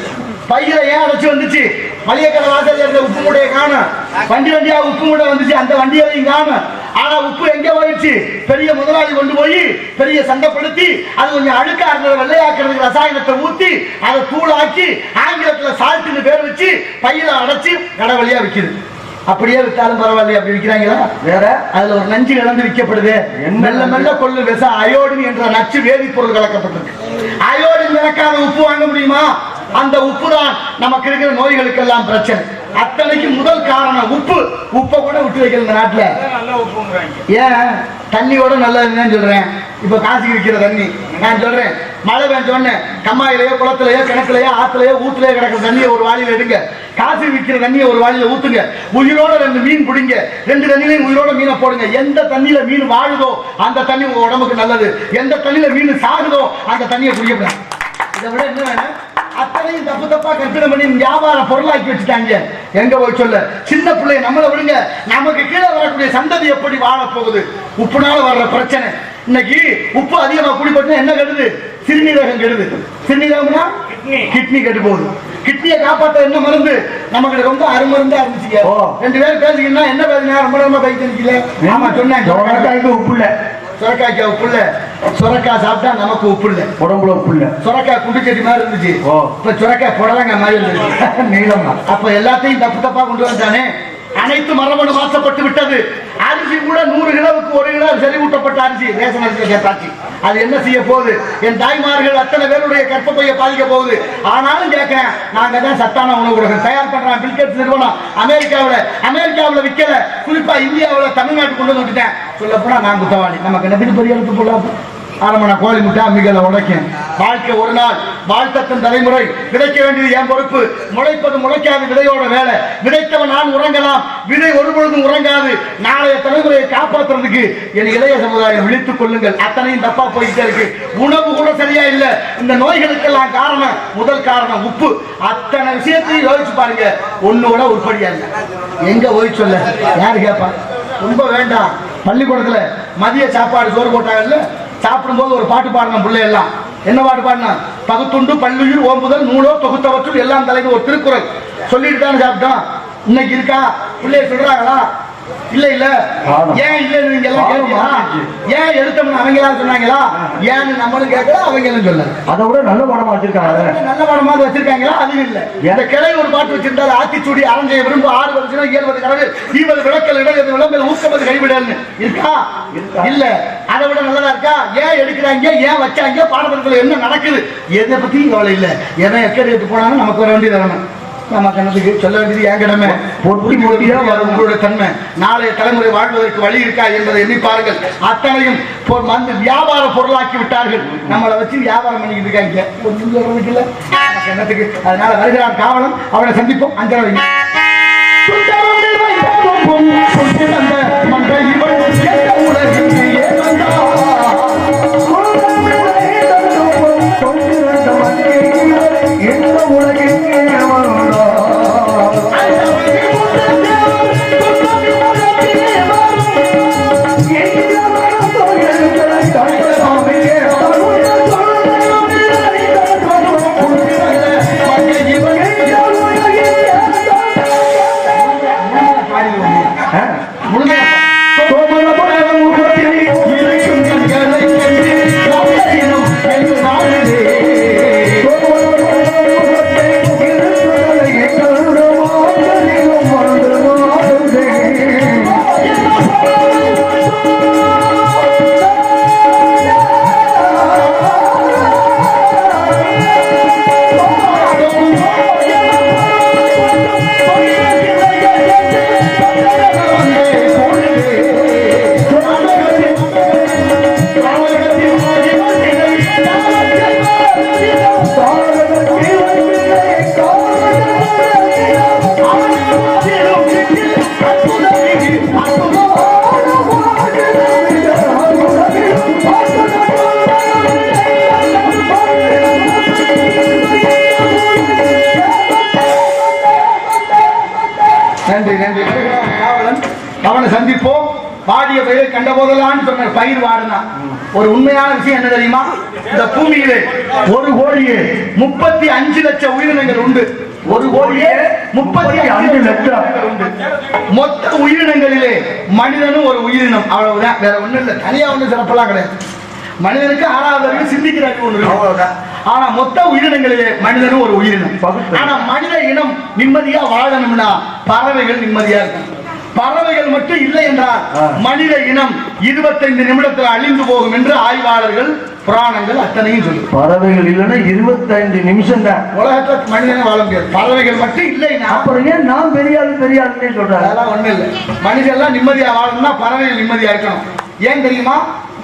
பையில ஏன் அடைச்சு வந்துச்சு? மளிகை கடை வாசல்ல இருந்த உப்பு மூடையை காணும். வண்டியா உப்பு மூடை வந்துச்சு. அந்த வண்டியையும் காணும். ஆனா உப்பு எங்க போயிடுச்சு? பெரிய முதலாளி கொண்டு போய் பெரிய சந்தைப்படுத்தி அது கொஞ்சம் அழுக்கா இருந்தது வெள்ளையாக்குறதுக்கு ரசாயனத்தை ஊத்தி அதை தூளாக்கி ஆங்கிலத்துல சால்ட்னு பேர் வச்சு பையில அடைச்சு கடை வழியா விற்குது. அப்படியே வித்தாலும் பரவாயில்ல. அப்படி விற்கிறாங்களா? வேற அதுல ஒரு நஞ்சு கலந்து விற்கப்படுது. மெல்ல மெல்ல கொள்ளு விஷம் அயோடின் என்ற நச்சு வேதிப்பொருள் கலக்கப்பட்டிருக்கு. அயோடின் கலக்காத உப்பு வாங்க முடியுமா? அந்த உப்பு தான் நமக்கு இருக்கிற நோய்களுக்கெல்லாம் பிரச்சனை. அத்தனைக்கு முதல் காரணம் உப்பு. உப்பை கூட விட்டு வைக்கிற இந்த நாட்டுல. ஏன் தண்ணியோட நல்லதுன்னு சொல்றேன். இப்ப காசுக்கு விற்கிற தண்ணி நான் சொல்றேன். மழை பெஞ்சோன்னு கம்மாயிலேயோ குளத்திலேயோ கிணத்துலயோ ஆத்துலயோ ஊத்துலயோ கிடக்கிற தண்ணியை ஒரு வாளியில எடுங்க. காசு விற்கிற தண்ணியை ஒரு வாளியில ஊத்துங்க. உயிரோட 2 மீன் பிடிங்க. 2 தண்ணியிலையும் உயிரோட மீனை போடுங்க. எந்த தண்ணியில மீன் வாழுதோ அந்த தண்ணி உங்க உடம்புக்கு நல்லது. எந்த தண்ணியில மீன் சாகுதோ அந்த தண்ணியை குடிக்கக்கூடாது. இதை விட என்ன வேணும்? அத்தனையும் தப்பு தப்பா கற்பனை பண்ணி வியாபார பொருளாக்கி வச்சுட்டாங்க. எங்க போய் சொல்ல? சின்ன பிள்ளைய நம்மளை விடுங்க. நமக்கு கீழே வரக்கூடிய சந்ததி எப்படி வாழ போகுது? உப்புனால வர்ற பிரச்சனை. இன்னைக்கு உப்பு அதிகமா குடிப்பட்டு என்ன கெடுது? சிறுநீரகம் கெடுது. சிறுநீரகம்னா கிட்னி கெட்டு போகுது. கிட்னியை காப்பாற்ற என்ன மருந்து? நமக்கு ரொம்ப அருமருந்தா இருந்துச்சு. 2 பேரும் பேசிக்கிட்டா என்ன பேசுனா ரொம்ப ரொம்ப பைத்தியல. ஆமா சொன்னேன். உப்பு இல்ல. சுரக்காய்க்கு உப்பு இல்ல. சுரக்காய் சாப்பிட்டா நமக்கு உப்பு இல்ல. உடம்புல உப்பு இல்ல. சுரக்காய் குண்டிச்செடி மாதிரி இருந்துச்சு. இப்ப சுரக்காய் புடலங்க மாதிரி இருந்துச்சு நீளமா. அப்ப எல்லாத்தையும் தப்பு தப்பா கொண்டு வந்தானே. அனைத்து மரபணு மாற்றப்பட்டு விட்டது. அரிசி கூட 100 கிலோவுக்கு 1 கிலோ செறிவூட்டப்பட்ட அரிசி ரேஷன் அரிசி கேட்டாச்சு. அது என்ன செய்ய போகுது? என் தாய்மார்கள் அத்தனை பேருடைய கற்பப்பையை பாதிக்க போகுது. ஆனாலும் கேட்கிறேன், நாங்க தான் சத்தான உணவு கொடுக்க தயார் பண்றோம். பில்கேட்ஸ் நிறுவனம் அமெரிக்காவில் விற்கல. குறிப்பா இந்தியாவில் தமிழ்நாட்டுக்கு கொண்டு வந்து விட்டுட்டேன். சொல்ல போனா நான் குத்தவாளி. நமக்கு என்ன பெரிய எழுத்து போடலாம். ஆரம்பன கோழி முட்டை அம்மிகளை உடைக்கும். வாழ்க்கை ஒரு நாள். வாழ்த்தத்தின் தலைமுறை. விதைக்க வேண்டியது என் பொறுப்பு. முளைப்பது முளைக்காது விதையோட வேலை. விதைத்தவன் நான் உறங்கலாம். விதை ஒரு பொழுதும் உறங்காது. நாளைய தலைமுறையை காப்பாற்றுறதுக்கு என் இளைய சமுதாயம் விழித்துக் கொள்ளுங்கள். அத்தனையும் தப்பா போயிட்டே இருக்கு. உணவு கூட சரியா இல்ல. இந்த நோய்களுக்கெல்லாம் காரணம் முதல் காரணம் உப்பு. அத்தனை விஷயத்தையும் யோசிச்சு பாருங்க. ஒன்னோட உருப்படியா இல்ல. எங்க போய் சொல்ல? யாரு கேட்பா? ரொம்ப வேண்டாம். பள்ளிக்கூடத்துல மதிய சாப்பாடு சோறு போட்டாங்கல்ல. சாப்பிடும்போது ஒரு பாட்டு பாடணும். பிள்ளை எல்லாம் என்ன பாட்டு பாடினா? பகுத்துண்டு பல்லுயிர் ஓம்புதல் நூலோ தொகுத்தவற்றுள் எல்லாம் தலைவர் ஒரு திருக்குறள் சொல்லிட்டு தானே சாப்பிட்டோம். இன்னைக்கு இருக்கா? பிள்ளைய சொல்றாங்களா? இல்ல இல்ல. ஏன் இல்ல? நீங்க எல்லாம் கேட்கலாம். ஏன் எடுத்தோம்னு அவங்க எல்லாம் சொன்னாங்களா? ஏன்னு நம்மளும் கேட்கல, அவங்க சொல்ல. அதை விட நல்ல படமா வச்சிருக்காங்க. நல்ல படமா வச்சிருக்காங்களா? அது இல்ல. இந்த கிளை ஒரு பாட்டு வச்சிருந்தாரு. ஆத்திச்சூடி அரஞ்சை விரும்பு 6 வருஷம் 70 கடவு 20 விளக்கல் இடது விளம்பரம் 150 கைவிடல் இருக்கா? இல்ல. அதை விட நல்லதா இருக்கா? ஏன் எடுக்கிறாங்க? ஏன் வச்சாங்க? பாடத்திட்டத்தில் என்ன நடக்குது? எதை பத்தியும் கவலை இல்ல. எதை எக்கடி எடுத்து போனாலும் நமக்கு வர வேண்டியது வரணும். நம்ம கணத்துக்கு சொல்ல வேண்டியது என் கடமை. பொட்டி பொட்டியா உங்களுடைய தன்மை. நாளைய தலைமுறை வாழ்வதற்கு வழி இருக்கா என்பதை எண்ணி பாருங்கள். அத்தனையும் வியாபார பொருளாக்கி விட்டார்கள். நம்மளை வச்சு வியாபாரம் பண்ணிக்கிட்டு இருக்காங்க. ஒன்றும் சொல்றதுக்கு இல்ல கணத்துக்கு. அதனால வருகிறான் காவலம். அவனை சந்திப்போம். 5 நன்றி நன்றி. காவலன் அவனை சந்திப்போம். வாடிய பயிரை கண்ட போதெல்லாம் சொன்ன பயிர் வாடினா ஒரு உண்மையான விஷயம் என்ன தெரியுமா? இந்த பூமியிலே 1 கோடியே 35 லட்சம் உயிரினங்கள் உண்டு. 1 கோடியே 35 லட்சம் உண்டு. மொத்த உயிரினங்களிலே மனிதனும் ஒரு உயிரினம். அவ்வளவுதான், வேற ஒண்ணும் இல்லை. தனியா ஒண்ணு சிறப்பெல்லாம் கிடையாது. மனிதனுக்கு 6வது அறிவு சிந்திக்கிற அறிவு ஒன்று இருக்கு. அவ்வளவுதான். ஆனா மொத்த உயிரினங்களிலே மனிதனும் ஒரு உயிரினம். ஆனா மனித இனம் நிம்மதியா வாழணும்னா பறவைகள் நிம்மதியா இருக்கணும். பறவைகள் மட்டும் இல்லை என்றால் மனித இனம் 25 நிமிடத்தில் அழிந்து போகும் என்று ஆய்வாளர்கள் புராணங்கள் அத்தனையும் சொல்லுது. பறவைகள் இல்லைன்னா 25 நிமிஷம் தான் உலகத்துல மனிதனை வாழ முடியாது. பறவைகள் மட்டும் இல்லைன்னா அப்புறம் ஏன் நான் பெரிய ஆளுன்னு சொல்றேன். அதெல்லாம் ஒண்ணு இல்லை. மனிதன் எல்லாம் நிம்மதியா வாழணும்னா பறவைகள் நிம்மதியா இருக்கணும். ஏன் தெரியுமா?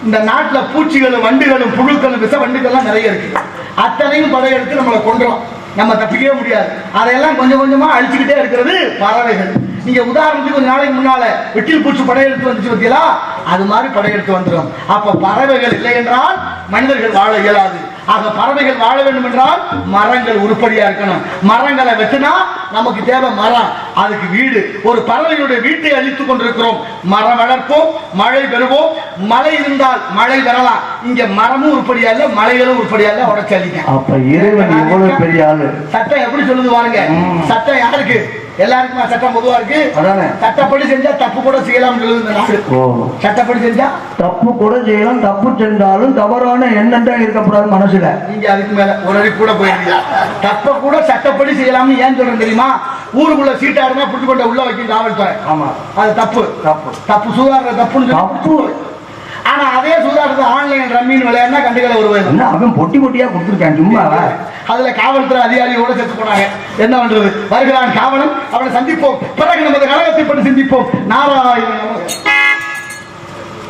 இந்த நாட்டுல பூச்சிகளும் வண்டுகளும் புழுக்களும் விஷ வண்டுகள்லாம் நிறைய இருக்கு. அத்தனையும் படையெடுத்து நம்மளை கொண்டுரும். நம்ம தப்பிக்கவே முடியாது. அதையெல்லாம் கொஞ்சம் கொஞ்சமா அழிச்சுக்கிட்டே இருக்கிறது பறவைகள். நீங்க உதாரணத்துக்கு கொஞ்ச நாளைக்கு முன்னால வெட்டில் பூச்சி படையெடுத்து வந்துச்சு பார்த்தீங்களா? அது மாதிரி படையெடுத்து வந்துடும். அப்ப பறவைகள் இல்லை என்றால் மனிதர்கள் வாழ இயலாது. ஆக பறவைகள் வாழ வேண்டும் என்றால் மரங்கள் உருப்படியா இருக்கணும். மரங்களை வெட்டினா நமக்கு தேவை மரம், அதுக்கு வீடு. ஒரு பறவைகளுடைய வீட்டை அழித்துக் கொண்டிருக்கிறோம். மரம் வளர்ப்போம், மழை பெறுவோம். மழை இருந்தால் மழை வரலாம். இங்க மரமும் உருப்படியா இல்ல, மலைகளும் உருப்படியா இல்ல, உடச்சு அழிக்க. அப்ப இறைவன் எவ்வளவு பெரிய ஆளு. சட்டம் எப்படி சொல்லுது பாருங்க. சட்டம் யாருக்கு? எல்லாருக்கும் சட்டம் பொதுவா இருக்கு. சட்டப்படி செஞ்சா தப்பு கூட செய்யலாம். சட்டப்படி செஞ்சா தப்பு கூட செய்யலாம். தப்பு செஞ்சாலும் தவறான எண்ணம் தான் இருக்கக்கூடாது மனசுல. நீங்க அதுக்கு மேல ஒரு அடி கூட போயிருக்கீங்க. தப்ப கூட சட்டப்படி செய்யலாம்னு ஏன் சொல்றேன் தெரியுமா? ஊருக்குள்ள சீட்டாடுனா புடிச்சு கொண்ட உள்ள வைக்கும் காவல்துறை. ஆமா, அது தப்பு. தப்பு தப்பு சூதாடுற தப்புன்னு தப்பு. ஆனா அதே சூதாட்டத்தை ஆன்லைன் ரம்மின்னு விளையாடுனா கண்டுகளை வருவாங்க. அவன் பொட்டி பொட்டியா கொடுத்துருக்கான் சும்மா. அதுல காவல்துறை அதிகாரியோட செத்து போனாங்க. என்ன பண்றது? வருகிறான் காவலன், அவனை சந்திப்போம். பிறகு நமது கழகத்தை பற்றி சிந்திப்போம். நாராயண